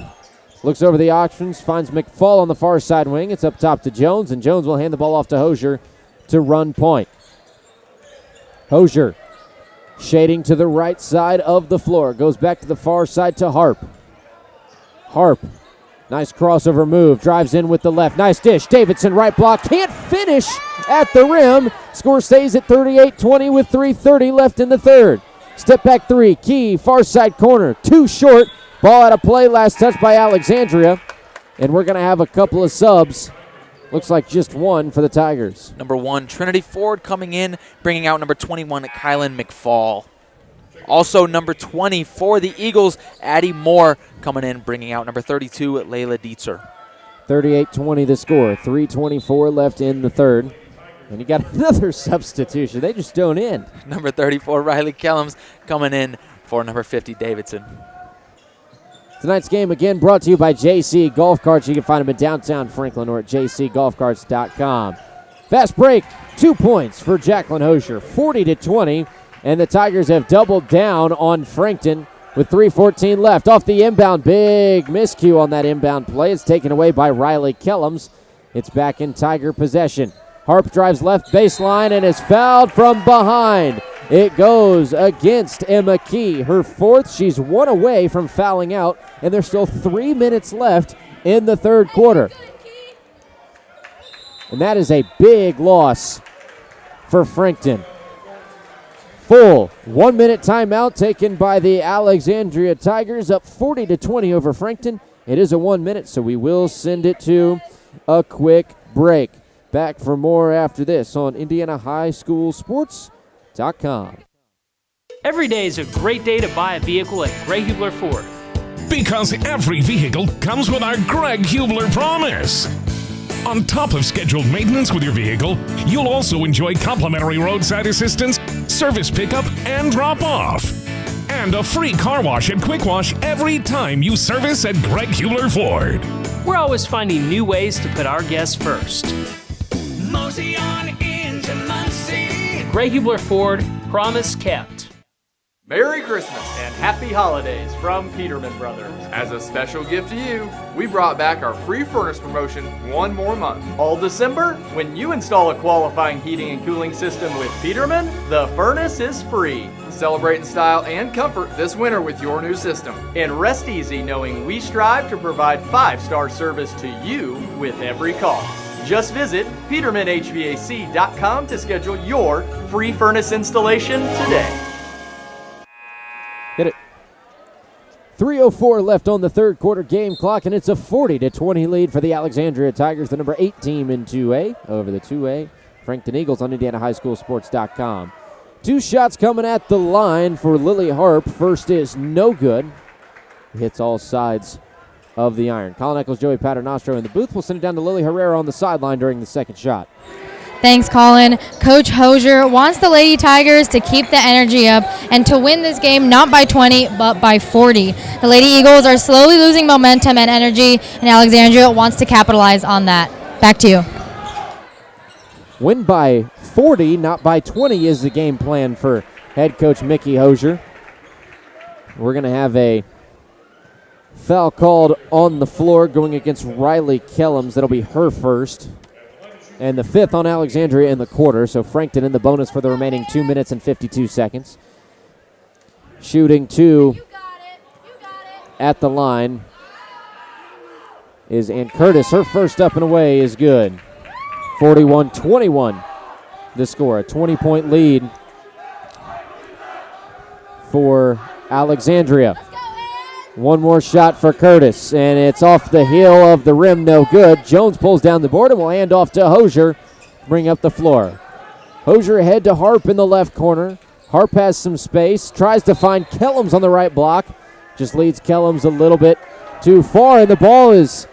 looks over the options, finds McFall on the far side wing. It's up top to Jones, and Jones will hand the ball off to Hosier to run point. Hosier shading to the right side of the floor. Goes back to the far side to Harp. Harp, nice crossover move. Drives in with the left. Nice dish. Davidson right block. Can't finish at the rim. Score stays at 38-20 with 3:30 left in the third. Step back three. Key, far side corner. Too short. Ball out of play. Last touch by Alexandria. And we're going to have a couple of subs. Looks like just one for the Tigers. Number 1, Trinity Ford coming in, bringing out number 21, Kylan McFall. Also number 20 for the Eagles, Addie Moore coming in, bringing out number 32, Layla Dietzer. 38-20 the score. 3:24 left in the third. And you got another substitution. They just don't end. Number 34, Riley Kellums coming in for number 50, Davidson. Tonight's game again brought to you by JC Golf Carts. You can find them in downtown Franklin or at jcgolfcarts.com. Fast break, 2 points for Jacqueline Hosier, 40-20, and the Tigers have doubled down on Frankton with 3:14 left. Off the inbound, big miscue on that inbound play. It's taken away by Riley Kellums. It's back in Tiger possession. Harp drives left baseline and is fouled from behind. It goes against Emma Key, her fourth. She's one away from fouling out, and there's still 3 minutes left in the third quarter. And that is a big loss for Frankton. Full 1 minute timeout taken by the Alexandria Tigers, up 40-20 over Frankton. It is a 1 minute, so we will send it to a quick break. Back for more after this on IndianaHighSchoolSports.com. Every day is a great day to buy a vehicle at Greg Hubler Ford. Because every vehicle comes with our Greg Hubler promise. On top of scheduled maintenance with your vehicle, you'll also enjoy complimentary roadside assistance, service pickup, and drop-off. And a free car wash and quick wash every time you service at Greg Hubler Ford. We're always finding new ways to put our guests first. Mosey on into Muncie. Greg Hubler Ford, promise kept. Merry Christmas and Happy Holidays from Peterman Brothers. As a special gift to you, we brought back our free furnace promotion one more month. All December, when you install a qualifying heating and cooling system with Peterman, the furnace is free. Celebrate in style and comfort this winter with your new system. And rest easy knowing we strive to provide 5-star service to you with every call. Just visit PetermanHVAC.com to schedule your free furnace installation today. Hit it. 3:04 left on the third quarter game clock, and it's a 40-20 lead for the Alexandria Tigers, the number 8 team in 2A, over the 2A Frankton Eagles on IndianaHighSchoolSports.com. 2 shots coming at the line for Lily Harp. First is no good. Hits all sides of the iron. Colin Eccles, Joey Paternostro in the booth. We'll send it down to Lily Herrera on the sideline during the second shot. Thanks, Colin. Coach Hosier wants the Lady Tigers to keep the energy up and to win this game not by 20 but by 40. The Lady Eagles are slowly losing momentum and energy, and Alexandria wants to capitalize on that. Back to you. Win by 40, not by 20 is the game plan for head coach Mickey Hosier. We're going to have a foul called on the floor going against Riley Kellums. That'll be her first. And the 5th on Alexandria in the quarter, so Frankton in the bonus for the remaining 2 minutes and 52 seconds. Shooting 2 at the line is Ann Curtis. Her first up and away is good. 41-21 the score. A 20-point lead for Alexandria. One more shot for Curtis, and it's off the heel of the rim, no good. Jones pulls down the board and will hand off to Hosier, bring up the floor. Hosier ahead to Harp in the left corner. Harp has some space, tries to find Kellums on the right block, just leads Kellums a little bit too far, and the ball is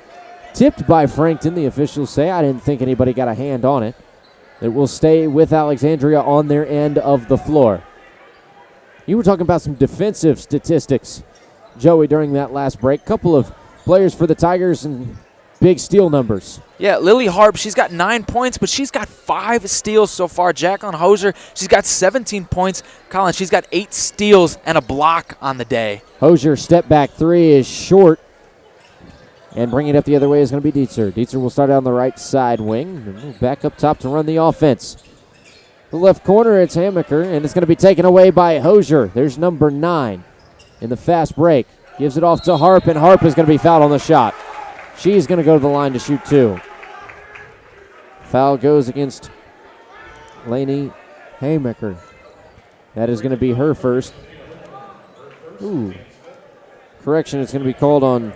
tipped by Frankton, the officials say. I didn't think anybody got a hand on it. It will stay with Alexandria on their end of the floor. You were talking about some defensive statistics, Joey, during that last break. Couple of players for the Tigers and big steal numbers. Yeah, Lily Harp, she's got 9 points, but she's got 5 steals so far. Jacqueline Hosier, she's got 17 points. Colin, she's got 8 steals and a block on the day. Hosier step back 3 is short. And bringing it up the other way is going to be Dietzer. Dietzer will start on the right side wing. And back up top to run the offense. The left corner, it's Hammaker, and it's going to be taken away by Hosier. There's number 9 in the fast break. Gives it off to Harp, and Harp is going to be fouled on the shot. She's going to go to the line to shoot 2. Foul goes against Lainey Hammaker. That is going to be her first. Ooh. Correction, it's going to be called on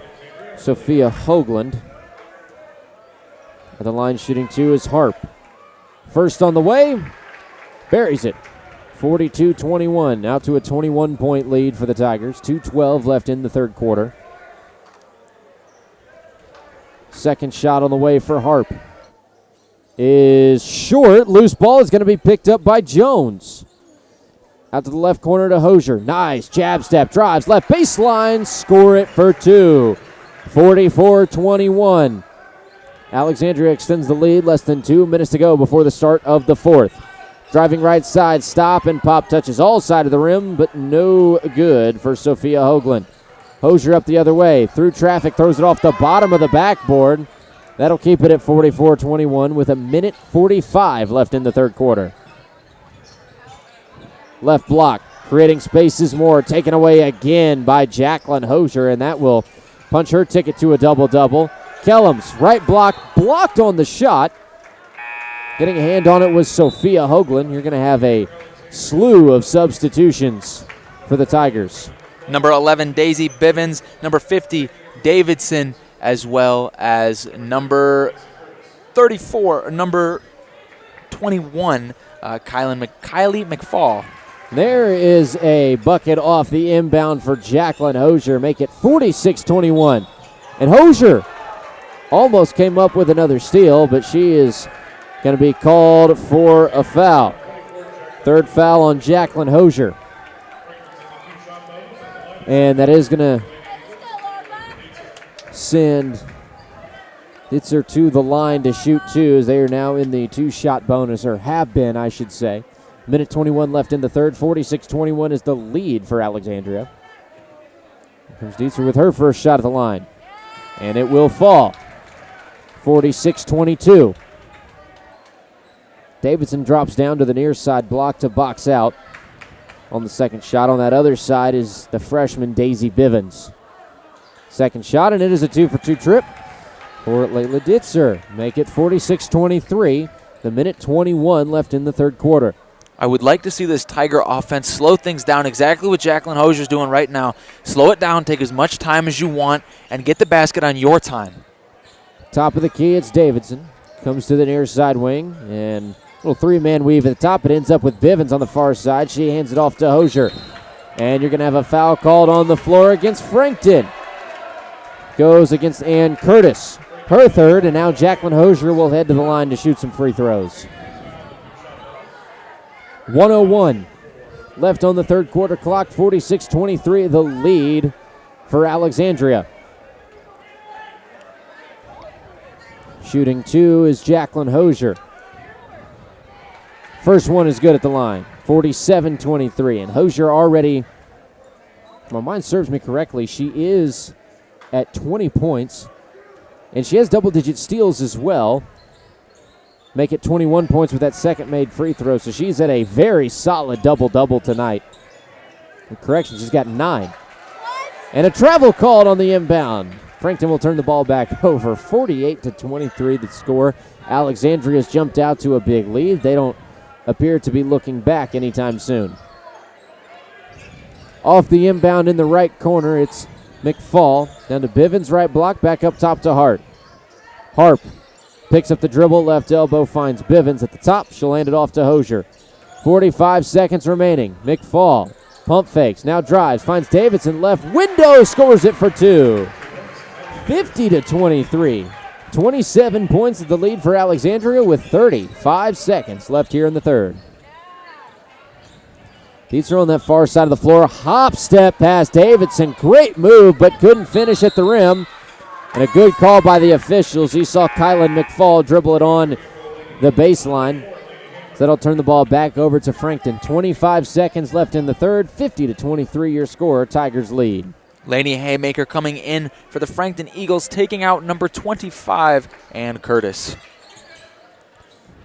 Sophia Hoagland. At the line shooting 2 is Harp. First on the way, buries it. 42-21, out to a 21-point lead for the Tigers. 2:12 left in the third quarter. Second shot on the way for Harp is short. Loose ball is going to be picked up by Jones. Out to the left corner to Hosier. Nice jab step, drives left baseline, score it for 2. 44-21. Alexandria extends the lead, less than 2 minutes to go before the start of the fourth. Driving right side, stop and pop touches all side of the rim, but no good for Sophia Hoagland. Hosier up the other way, through traffic, throws it off the bottom of the backboard. That'll keep it at 44-21 with a minute 45 left in the third quarter. Left block, creating spaces more, taken away again by Jacqueline Hosier, and that will punch her ticket to a double-double. Kellums, right block, blocked on the shot. Getting a hand on it was Sophia Hoagland. You're going to have a slew of substitutions for the Tigers. Number 11, Daisy Bivens. Number 50, Davidson, as well as number 34, number 21, Kylie McFall. There is a bucket off the inbound for Jacqueline Hosier. Make it 46-21. And Hosier almost came up with another steal, but she is going to be called for a foul. Third foul on Jacqueline Hosier. And that is going to send Dietzer to the line to shoot 2 as they are now in the 2-shot bonus, or have been, I should say. Minute 21 left in the third. 46-21 is the lead for Alexandria. Here comes Dietzer with her first shot at the line. And it will fall. 46-22. Davidson drops down to the near side block to box out on the second shot. On that other side is the freshman Daisy Bivens. Second shot, and it is a 2-for-2 trip for Layla Dietzer. Make it 46-23. The minute 21 left in the third quarter. I would like to see this Tiger offense slow things down, exactly what Jacqueline Hosier's doing right now. Slow it down, take as much time as you want, and get the basket on your time. Top of the key, it's Davidson. Comes to the near side wing, and little 3-man weave at the top. It ends up with Bivens on the far side. She hands it off to Hosier. And you're going to have a foul called on the floor against Frankton. Goes against Ann Curtis. Her third, and now Jacqueline Hosier will head to the line to shoot some free throws. 1:01 left on the third quarter clock. 46-23 the lead for Alexandria. Shooting 2 is Jacqueline Hosier. First one is good at the line. 47-23. And Hosier already, if my mind serves me correctly, she is at 20 points. And she has double-digit steals as well. make it 21 points with that second made free throw. So she's at a very solid double-double tonight. Correction, she's got 9. And a travel called on the inbound. Frankton will turn the ball back over. 48-23 the score. Alexandria's jumped out to a big lead. They don't appear to be looking back anytime soon. Off the inbound in the right corner, it's McFall. Down to Bivens, right block, back up top to Hart. Harp picks up the dribble, left elbow, finds Bivens at the top. She'll hand it off to Hosier. 45 seconds remaining. McFall, pump fakes, now drives, finds Davidson, left window, scores it for 2. 50-23. 27 points of the lead for Alexandria with 35 seconds left here in the third. Dietzer on that far side of the floor. Hop step past Davidson. Great move, but couldn't finish at the rim. And a good call by the officials. You saw Kylan McFall dribble it on the baseline. So that'll turn the ball back over to Frankton. 25 seconds left in the third. 50-23 your score. Tigers lead. Lainey Haymaker coming in for the Frankton Eagles, taking out number 25, Ann Curtis.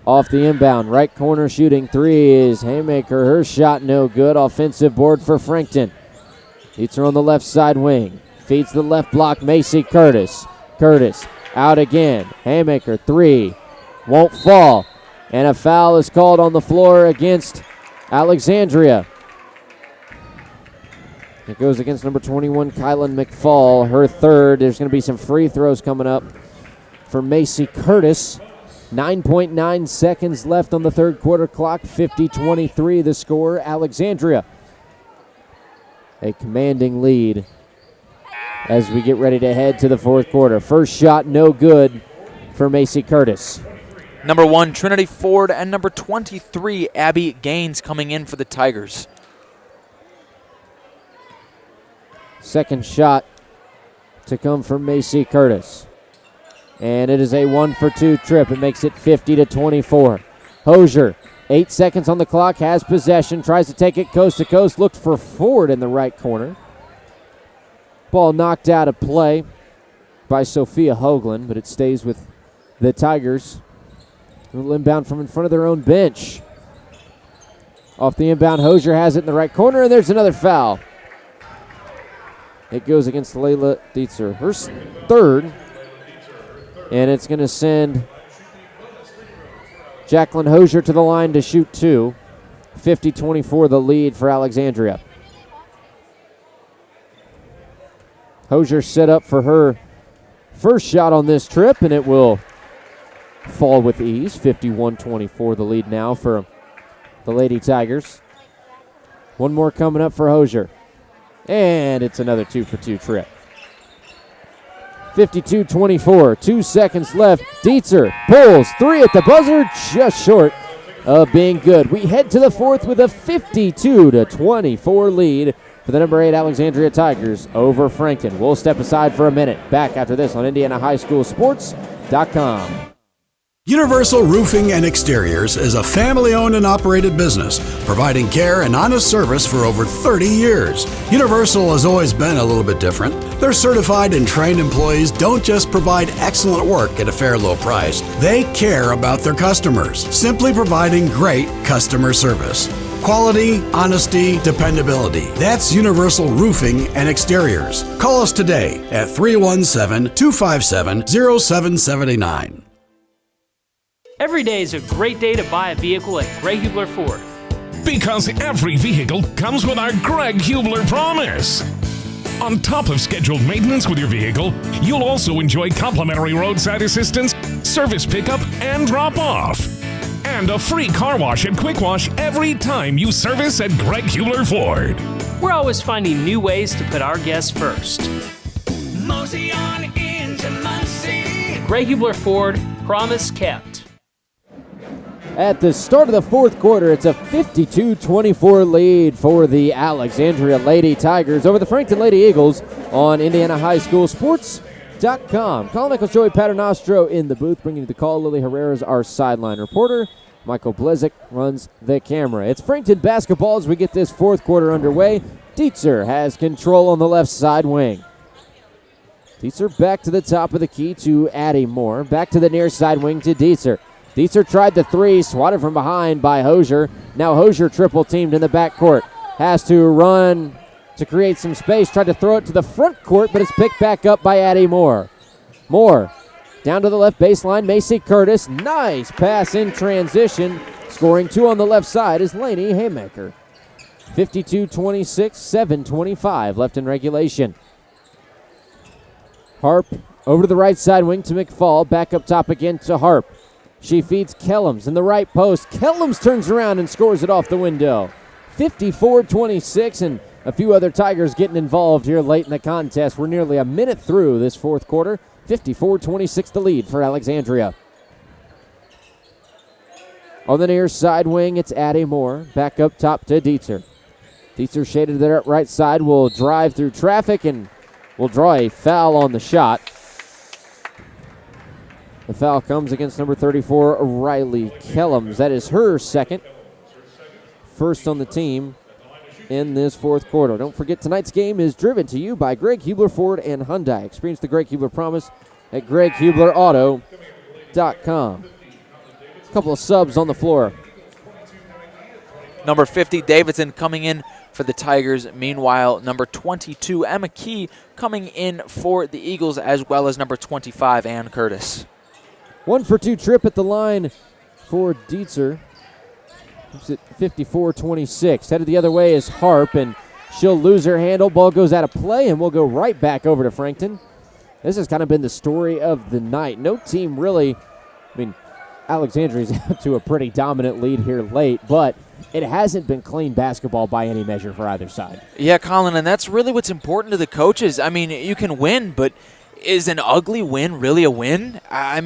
Off the inbound, right corner shooting three is Haymaker. Her shot no good. Offensive board for Frankton. Dietzer on the left side wing. Feeds the left block, Macy Curtis. Curtis out again. Haymaker, 3. Won't fall. And a foul is called on the floor against Alexandria. It goes against number 21, Kylan McFall, her third. There's going to be some free throws coming up for Macy Curtis. 9.9 seconds left on the third quarter clock. 50-23 the score. Alexandria, a commanding lead as we get ready to head to the fourth quarter. First shot no good for Macy Curtis. Number 1, Trinity Ford, and number 23, Abby Gaines coming in for the Tigers. Second shot to come from Macy Curtis. And it is a 1-for-2 trip. It makes it 50-24. Hosier, 8 seconds on the clock, has possession, tries to take it coast to coast, looked for Ford in the right corner. Ball knocked out of play by Sophia Hoagland, but it stays with the Tigers. A little inbound from in front of their own bench. Off the inbound, Hosier has it in the right corner, and there's another foul. It goes against Layla Dietzer, her third. And it's going to send Jacqueline Hosier to the line to shoot 2. 50-24 the lead for Alexandria. Hosier set up for her first shot on this trip, and it will fall with ease. 51-24 the lead now for the Lady Tigers. One more coming up for Hosier. And it's another 2-for-2 trip. 52-24, 2 seconds left. Dietzer pulls, 3 at the buzzer, just short of being good. We head to the fourth with a 52-24 lead for the number 8 Alexandria Tigers over Frankton. We'll step aside for a minute. Back after this on IndianaHighSchoolSports.com. Universal Roofing and Exteriors is a family-owned and operated business, providing care and honest service for over 30 years. Universal has always been a little bit different. Their certified and trained employees don't just provide excellent work at a fair low price. They care about their customers, simply providing great customer service. Quality, honesty, dependability. That's Universal Roofing and Exteriors. Call us today at 317-257-0779. Every day is a great day to buy a vehicle at Greg Hubler Ford. Because every vehicle comes with our Greg Hubler promise. On top of scheduled maintenance with your vehicle, you'll also enjoy complimentary roadside assistance, service pickup, and drop-off. And a free car wash and quick wash every time you service at Greg Hubler Ford. We're always finding new ways to put our guests first. Mosey on into Muncie. Greg Hubler Ford, promise kept. At the start of the fourth quarter, it's a 52-24 lead for the Alexandria Lady Tigers over the Frankton Lady Eagles on IndianaHighSchoolSports.com. Colin Nichols, Joey Paternostro in the booth, bringing you the call. Lily Herrera is our sideline reporter. Michael Blezick runs the camera. It's Frankton basketball as we get this fourth quarter underway. Dietzer has control on the left side wing. Dietzer back to the top of the key to Addie Moore. Back to the near side wing to Dietzer. Dietzer tried the three, swatted from behind by Hosier. Now Hosier triple teamed in the backcourt. Has to run to create some space. Tried to throw it to the front court, but it's picked back up by Addie Moore. Moore down to the left baseline. Macy Curtis. Nice pass in transition. Scoring 2 on the left side is Lainey Haymaker. 52-26, 7:25 left in regulation. Harp over to the right side wing to McFall. Back up top again to Harp. She feeds Kellums in the right post. Kellums turns around and scores it off the window. 54-26, and a few other Tigers getting involved here late in the contest. We're nearly a minute through this fourth quarter. 54-26 the lead for Alexandria. On the near side wing, it's Addie Moore. Back up top to Dietzer. Dietzer shaded to the right side, will drive through traffic and will draw a foul on the shot. The foul comes against number 34, Riley Kellums. That is her second. First on the team in this fourth quarter. Don't forget, tonight's game is driven to you by Greg Hubler Ford and Hyundai. Experience the Greg Hubler promise at GregHublerAuto.com. A couple of subs on the floor. Number 50, Davidson, coming in for the Tigers. Meanwhile, number 22, Emma Key, coming in for the Eagles, as well as number 25, Ann Curtis. 1-for-2 trip at the line for Dietzer. Keeps it 54-26. Headed the other way is Harp, and she'll lose her handle. Ball goes out of play, and we'll go right back over to Frankton. This has kind of been the story of the night. No team really, Alexandria's out to a pretty dominant lead here late, but it hasn't been clean basketball by any measure for either side. Yeah, Colin, and that's really what's important to the coaches. You can win, but is an ugly win really a win? A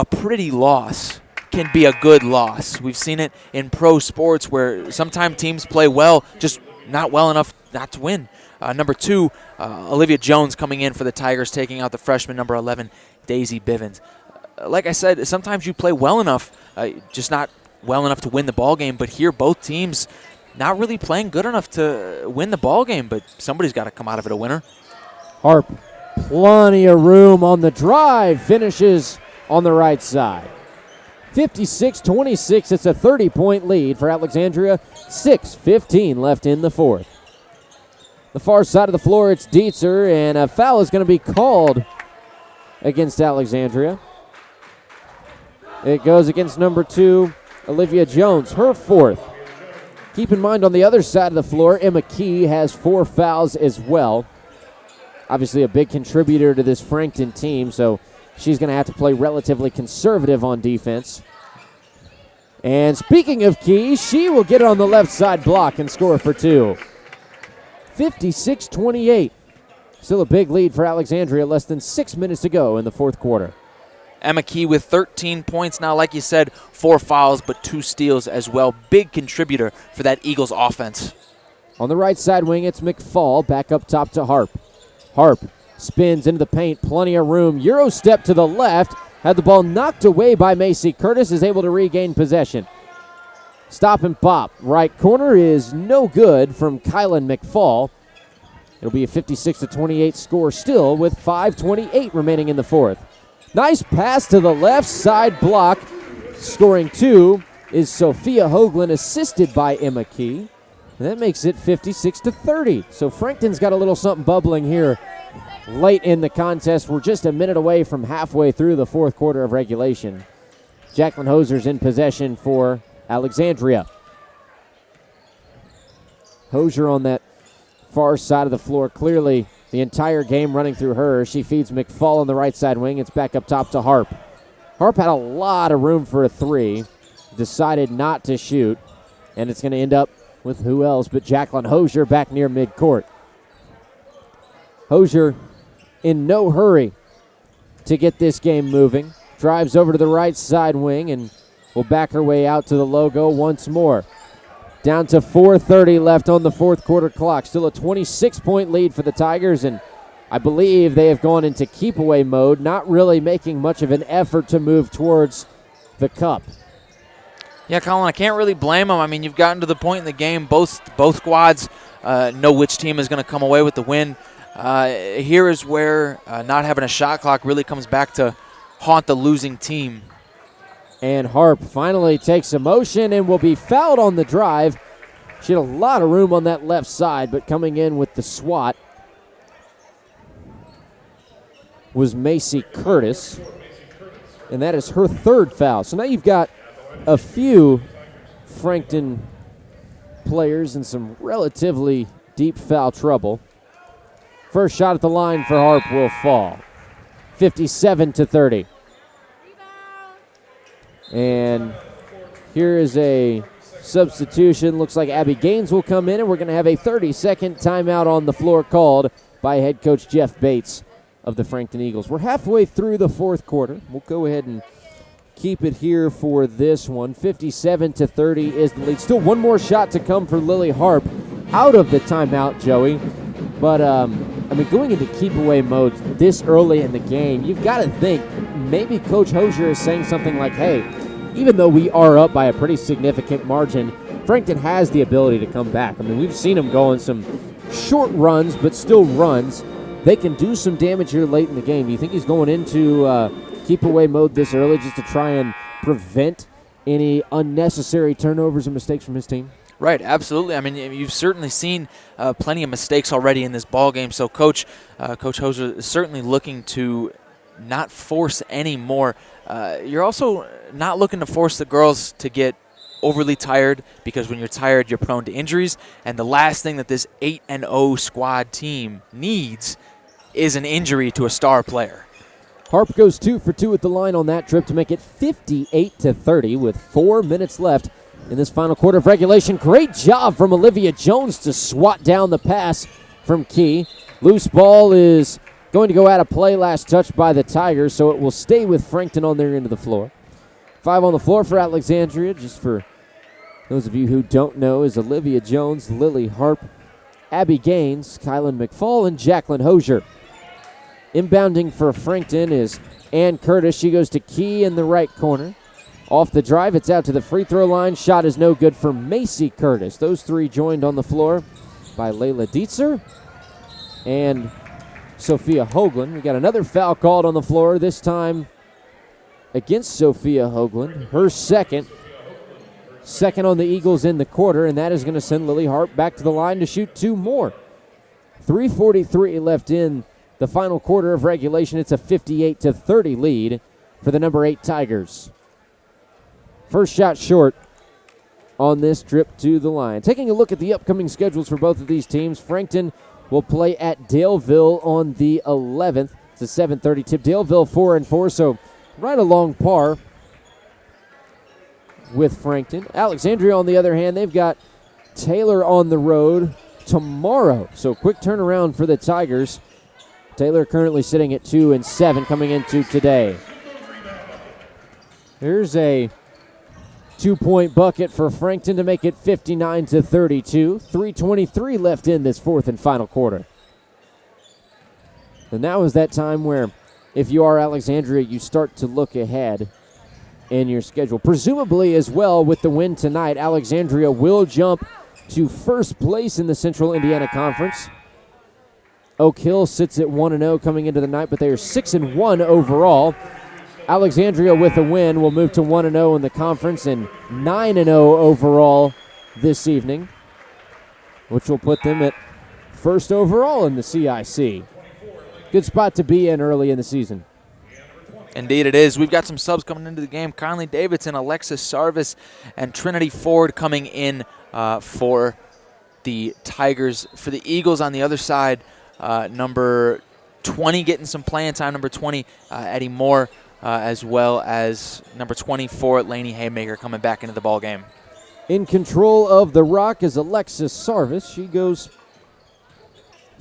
pretty loss can be a good loss. We've seen it in pro sports where sometimes teams play well, just not well enough not to win. Number 2, Olivia Jones coming in for the Tigers, taking out the freshman number 11, Daisy Bivens. Like I said, sometimes you play well enough, just not well enough to win the ball game. But here, both teams not really playing good enough to win the ball game. But somebody's got to come out of it a winner. Harp, plenty of room on the drive, finishes on the right side. 56-26, it's a 30-point lead for Alexandria. 6:15 left in the fourth. The far side of the floor, it's Dietzer, and a foul is going to be called against Alexandria. It goes against number 2, Olivia Jones, her fourth. Keep in mind, on the other side of the floor, Emma Key has 4 fouls as well. Obviously a big contributor to this Frankton team, so she's going to have to play relatively conservative on defense. And speaking of Key, she will get it on the left side block and score for 2. 56-28. Still a big lead for Alexandria, less than 6 minutes to go in the fourth quarter. Emma Key with 13 points now. Like you said, 4 fouls, but 2 steals as well. Big contributor for that Eagles offense. On the right side wing, it's McFall. Back up top to Harp. Harp spins into the paint. Plenty of room. Euro step to the left. Had the ball knocked away by Macy. Curtis is able to regain possession. Stop and pop. Right corner is no good from Kylan McFall. It'll be a 56-28 score still with 5:28 remaining in the fourth. Nice pass to the left side block. Scoring 2 is Sophia Hoagland, assisted by Emma Key. And that makes it 56-30. So Frankton's got a little something bubbling here late in the contest. We're just a minute away from halfway through the fourth quarter of regulation. Jacqueline Hoser's in possession for Alexandria. Hosier on that far side of the floor. Clearly the entire game running through her. She feeds McFall on the right side wing. It's back up top to Harp. Harp had a lot of room for a 3. Decided not to shoot. And it's going to end up with who else but Jacqueline Hosier back near midcourt. Hosier in no hurry to get this game moving. Drives over to the right side wing and will back her way out to the logo once more. Down to 4:30 left on the fourth quarter clock. Still a 26-point lead for the Tigers, and I believe they have gone into keep-away mode, not really making much of an effort to move towards the cup. Yeah, Colin, I can't really blame them. You've gotten to the point in the game, both squads know which team is going to come away with the win. Here is where not having a shot clock really comes back to haunt the losing team. And Harp finally takes a motion and will be fouled on the drive. She had a lot of room on that left side, but coming in with the swat was Macy Curtis. And that is her third foul. So now you've got a few Frankton players in some relatively deep foul trouble. First shot at the line for Harp will fall. 57-30. And here is a substitution. Looks like Abby Gaines will come in, and we're going to have a 30-second timeout on the floor called by head coach Jeff Bates of the Frankton Eagles. We're halfway through the fourth quarter. We'll go ahead and keep it here for this one. 57-30 is the lead. Still one more shot to come for Lily Harp out of the timeout, Joey. But, going into keep-away mode this early in the game, you've got to think maybe Coach Hosier is saying something like, hey, even though we are up by a pretty significant margin, Frankton has the ability to come back. We've seen them go on some short runs, but still runs. They can do some damage here late in the game. Do you think he's going into keep-away mode this early just to try and prevent any unnecessary turnovers and mistakes from his team? Right, absolutely. You've certainly seen plenty of mistakes already in this ball game. So Coach Hosier is certainly looking to not force any more. You're also not looking to force the girls to get overly tired, because when you're tired, you're prone to injuries. And the last thing that this 8-0 squad team needs is an injury to a star player. Harp goes 2 for 2 at the line on that trip to make it 58-30 with 4 minutes left in this final quarter of regulation. Great job from Olivia Jones to swat down the pass from Key. Loose ball is going to go out of play, last touch by the Tigers, so it will stay with Frankton on their end of the floor. 5 on the floor for Alexandria, just for those of you who don't know, is Olivia Jones, Lily Harp, Abby Gaines, Kylan McFall, and Jacqueline Hosier. Inbounding for Frankton is Ann Curtis. She goes to Key in the right corner. Off the drive, it's out to the free throw line. Shot is no good for Macy Curtis. Those three joined on the floor by Layla Dietzer and Sophia Hoagland. We got another foul called on the floor, this time against Sophia Hoagland. Her second on the Eagles in the quarter, and that is going to send Lily Harp back to the line to shoot 2 more. 3:43 left in the final quarter of regulation. It's a 58-30 lead for the number 8 Tigers. First shot short on this trip to the line. Taking a look at the upcoming schedules for both of these teams, Frankton will play at Daleville on the 11th. It's a 7:30 tip. Daleville 4-4, so right along par with Frankton. Alexandria, on the other hand, they've got Taylor on the road tomorrow, so quick turnaround for the Tigers. Taylor currently sitting at 2-7 coming into today. Here's a 2-point bucket for Frankton to make it 59-32. 3:23 left in this fourth and final quarter. And now is that time where, if you are Alexandria, you start to look ahead in your schedule. Presumably as well, with the win tonight, Alexandria will jump to first place in the Central Indiana Conference. Oak Hill sits at 1-0 coming into the night, but they are 6-1 overall. Alexandria with a win will move to 1-0 in the conference and 9-0 overall this evening, which will put them at first overall in the CIC. Good spot to be in early in the season. Indeed it is. We've got some subs coming into the game. Conley Davidson, Alexis Sarvis, and Trinity Ford coming in for the Tigers. For the Eagles on the other side, number 20 getting some playing time, number 20, Eddie Moore, as well as number 24, Lainey Haymaker, coming back into the ball game. In control of the rock is Alexis Sarvis. She goes,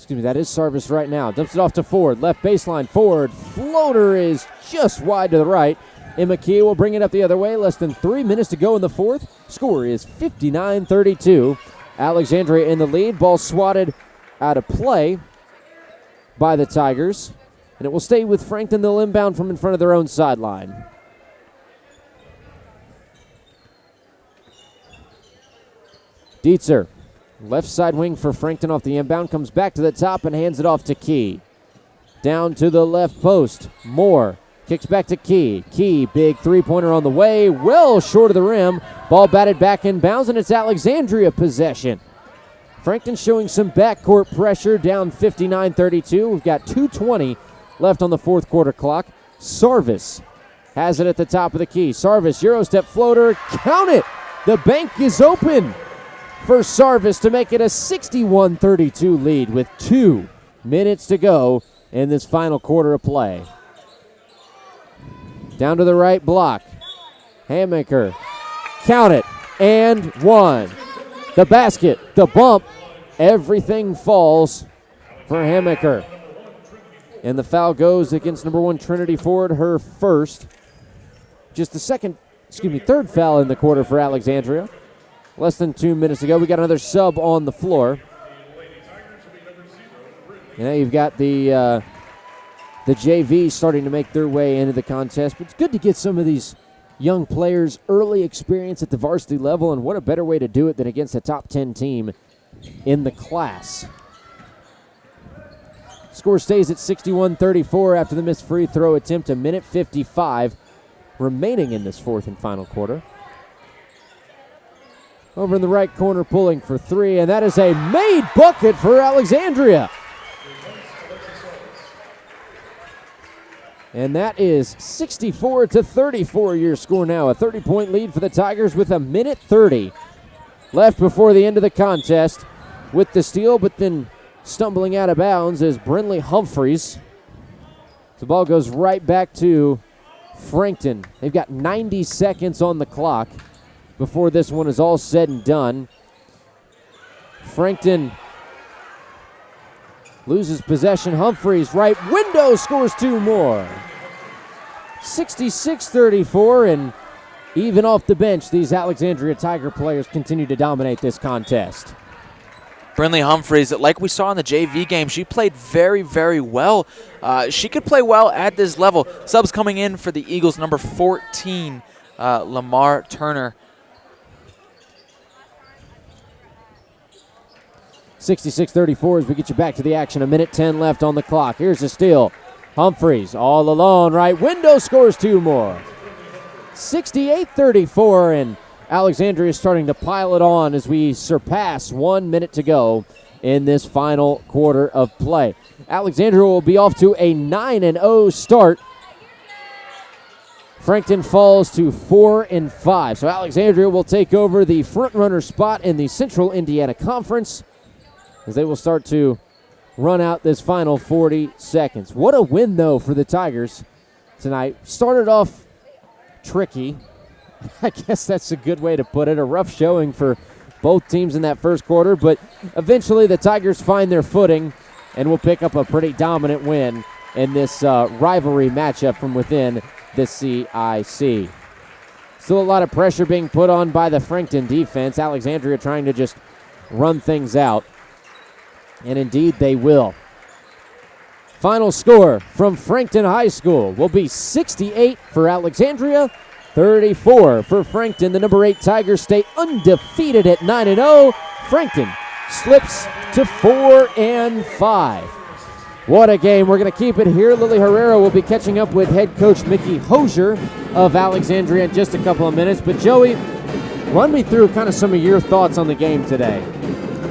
that is Sarvis right now. Dumps it off to Ford. Left baseline, Ford. Floater is just wide to the right. Emma Key will bring it up the other way. Less than 3 minutes to go in the fourth. Score is 59-32. Alexandria in the lead. Ball swatted out of play by the Tigers. And it will stay with Frankton. They'll inbound from in front of their own sideline. Dietzer, left side wing for Frankton off the inbound, comes back to the top and hands it off to Key. Down to the left post. Moore Kicks back to Key. Key, big three-pointer on the way. Well short of the rim. Ball batted back in bounds, and it's Alexandria possession. Frankton showing some backcourt pressure, down 59-32. We've got 2:20 left on the fourth quarter clock. Sarvis has it at the top of the key. Sarvis, Eurostep floater. Count it! The bank is open for Sarvis to make it a 61-32 lead with 2 minutes to go in this final quarter of play. Down to the right block. Hammaker. Count it. And 1. The basket. The bump. Everything falls for Hammaker. And the foul goes against number 1 Trinity Ford, her first. Just the third foul in the quarter for Alexandria. Less than 2 minutes to go. We got another sub on the floor. And now you've got the JV starting to make their way into the contest. But it's good to get some of these young players early experience at the varsity level, and what a better way to do it than against a top 10 team in the class. Score stays at 61-34 after the missed free throw attempt. A minute 55 remaining in this fourth and final quarter. Over in the right corner pulling for 3, and that is a made bucket for Alexandria. And that is 64-34 your score now. A 30-point lead for the Tigers with a minute 30 left before the end of the contest with the steal, but then stumbling out of bounds is Brinley Humphreys. The ball goes right back to Frankton. They've got 90 seconds on the clock before this one is all said and done. Frankton loses possession. Humphreys, right window, scores 2 more. 66-34, and even off the bench, these Alexandria Tiger players continue to dominate this contest. Brinley Humphreys, like we saw in the JV game, she played very, very well. She could play well at this level. Subs coming in for the Eagles, number 14, Lamar Turner. 66-34 as we get you back to the action. A minute 10 left on the clock. Here's the steal. Humphreys all alone. Right window, scores 2 more. 68-34, and Alexandria is starting to pile it on as we surpass 1 minute to go in this final quarter of play. Alexandria will be off to a 9-0 start. Frankton falls to 4-5. So Alexandria will take over the front-runner spot in the Central Indiana Conference as they will start to run out this final 40 seconds. What a win, though, for the Tigers tonight. Started off tricky. I guess that's a good way to put it. A rough showing for both teams in that first quarter, but eventually the Tigers find their footing and will pick up a pretty dominant win in this rivalry matchup from within the CIC. Still a lot of pressure being put on by the Frankton defense. Alexandria trying to just run things out. And indeed they will. Final score from Frankton High School will be 68 for Alexandria, 34 for Frankton. The number 8 Tigers stay undefeated at 9-0. Frankton slips to 4-5. What a game. We're going to keep it here. Lily Herrera will be catching up with head coach Mickey Hosier of Alexandria in just a couple of minutes. But Joey, run me through kind of some of your thoughts on the game today.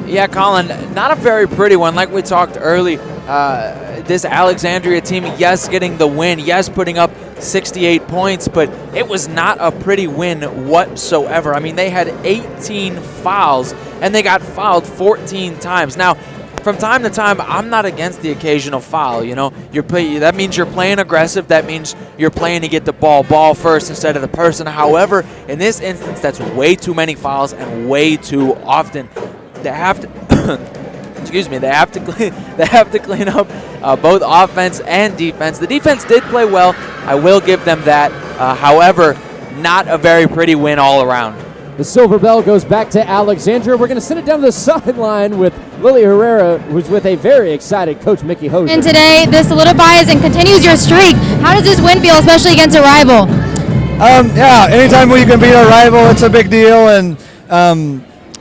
Yeah, Colin, not a very pretty one. Like we talked early, this Alexandria team, yes, getting the win, yes, putting up 68 points, but it was not a pretty win whatsoever. I mean, they had 18 fouls, and they got fouled 14 times. Now, from time to time, I'm not against the occasional foul. You know, that means you're playing aggressive. That means you're playing to get the ball first instead of the person. However, in this instance, that's way too many fouls and way too often. They have to, excuse me. They have to clean up both offense and defense. The defense did play well. I will give them that. However, not a very pretty win all around. The silver bell goes back to Alexandria. We're going to send it down to the sideline with Lily Herrera, who's with a very excited coach Mickey Hosier. And today, this solidifies and continues your streak. How does this win feel, especially against a rival? Yeah, anytime we can beat our rival, it's a big deal, and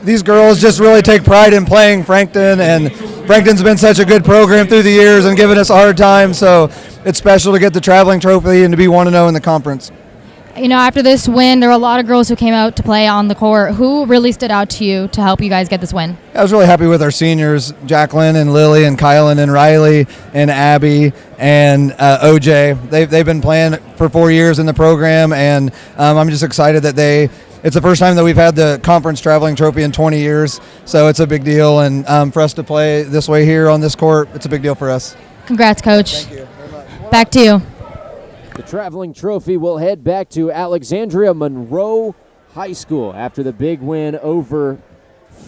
these girls just really take pride in playing Frankton, and Frankton's been such a good program through the years and given us a hard time, so it's special to get the traveling trophy and to be 1-0 in the conference. After this win, there were a lot of girls who came out to play on the court. Who really stood out to you to help you guys get this win? I was really happy with our seniors, Jacqueline and Lily and Kylan and Riley and Abby and OJ. They've been playing for 4 years in the program, and I'm just excited that it's the first time that we've had the conference traveling trophy in 20 years, so it's a big deal. And for us to play this way here on this court, it's a big deal for us. Congrats, Coach. Thank you very much. Back to you. The traveling trophy will head back to Alexandria Monroe High School after the big win over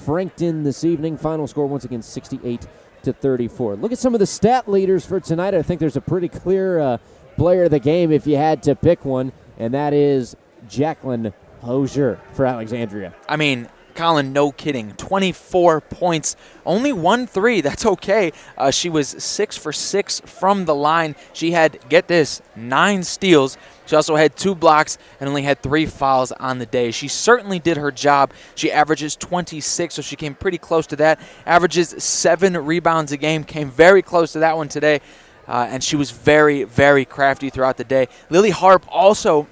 Frankton this evening. Final score once again 68-34. Look at some of the stat leaders for tonight. I think there's a pretty clear player of the game if you had to pick one, and that is Jacqueline Hosier for Alexandria. I mean, Colin, no kidding. 24 points, only 1 3. That's okay. She was 6 for 6 from the line. She had, get this, 9 steals. She also had 2 blocks and only had 3 fouls on the day. She certainly did her job. She averages 26, so she came pretty close to that. Averages 7 rebounds a game, came very close to that one today. And she was very, very crafty throughout the day. Lily Harp also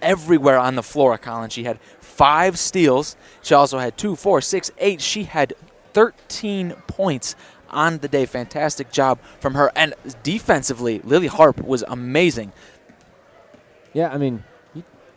everywhere on the floor, Colin. She had 5 steals. She also had 2, 4, 6, 8. She had 13 points on the day. Fantastic job from her. And defensively, Lily Harp was amazing. Yeah, I mean,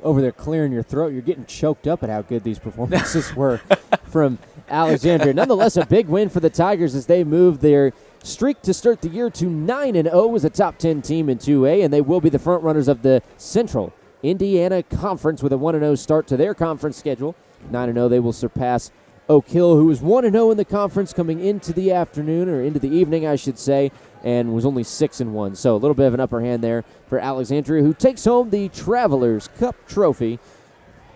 over there clearing your throat, you're getting choked up at how good these performances were from Alexandria. Nonetheless, a big win for the Tigers as they move their streak to start the year to 9-0 as a top 10 team in 2A, and they will be the front runners of the Central Indiana Conference with a 1-0 start to their conference schedule. 9-0, they will surpass Oak Hill, who was 1-0 in the conference coming into the afternoon, or into the evening, I should say, and was only 6-1. So a little bit of an upper hand there for Alexandria, who takes home the Travelers Cup trophy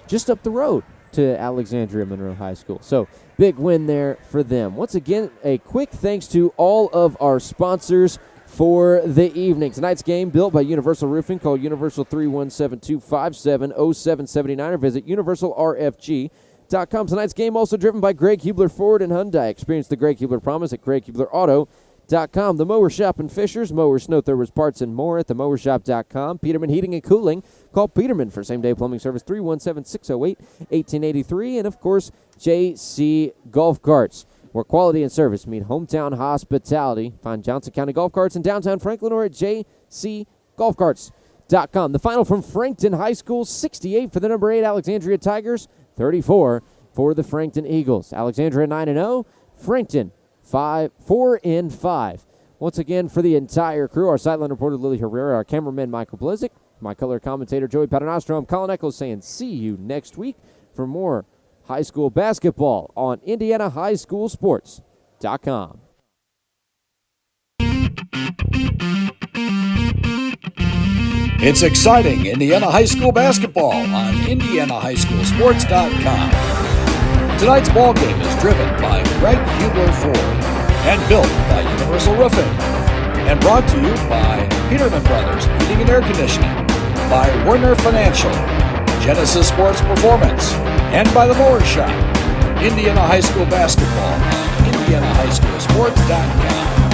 just up the road to Alexandria Monroe High School. So big win there for them. Once again, a quick thanks to all of our sponsors for the evening. Tonight's game built by Universal Roofing. Call Universal 317-257-0779 or visit universalrfg.com. Tonight's game also driven by Greg Hubler Ford and Hyundai. Experience the Greg Hubler promise at greghublerauto.com. The Mower Shop in Fishers, mowers, snow throwers, parts, and more at themowershop.com. Peterman Heating and Cooling. Call Peterman for same-day plumbing service 317-608-1883. And, of course, JC Golf Carts, where quality and service meet hometown hospitality. Find Johnson County Golf Carts in downtown Franklin or at jcgolfcarts.com. The final from Frankton High School, 68 for the number 8 Alexandria Tigers, 34 for the Frankton Eagles. Alexandria 9-0, Frankton 4-5. Once again, for the entire crew, our sideline reporter Lily Herrera, our cameraman Michael Blizik, my color commentator Joey Paternostro, I'm Colin Eccles saying see you next week for more high school basketball on IndianaHighSchoolSports.com. It's exciting Indiana High School basketball on IndianaHighSchoolSports.com. Tonight's ball game is driven by Greg Hubler Ford and built by Universal Roofing and brought to you by Peterman Brothers Heating and Air Conditioning, by Werner Financial, Genesis Sports Performance, and by the Mower Shop. Indiana High School basketball on IndianaHighSchoolSports.com.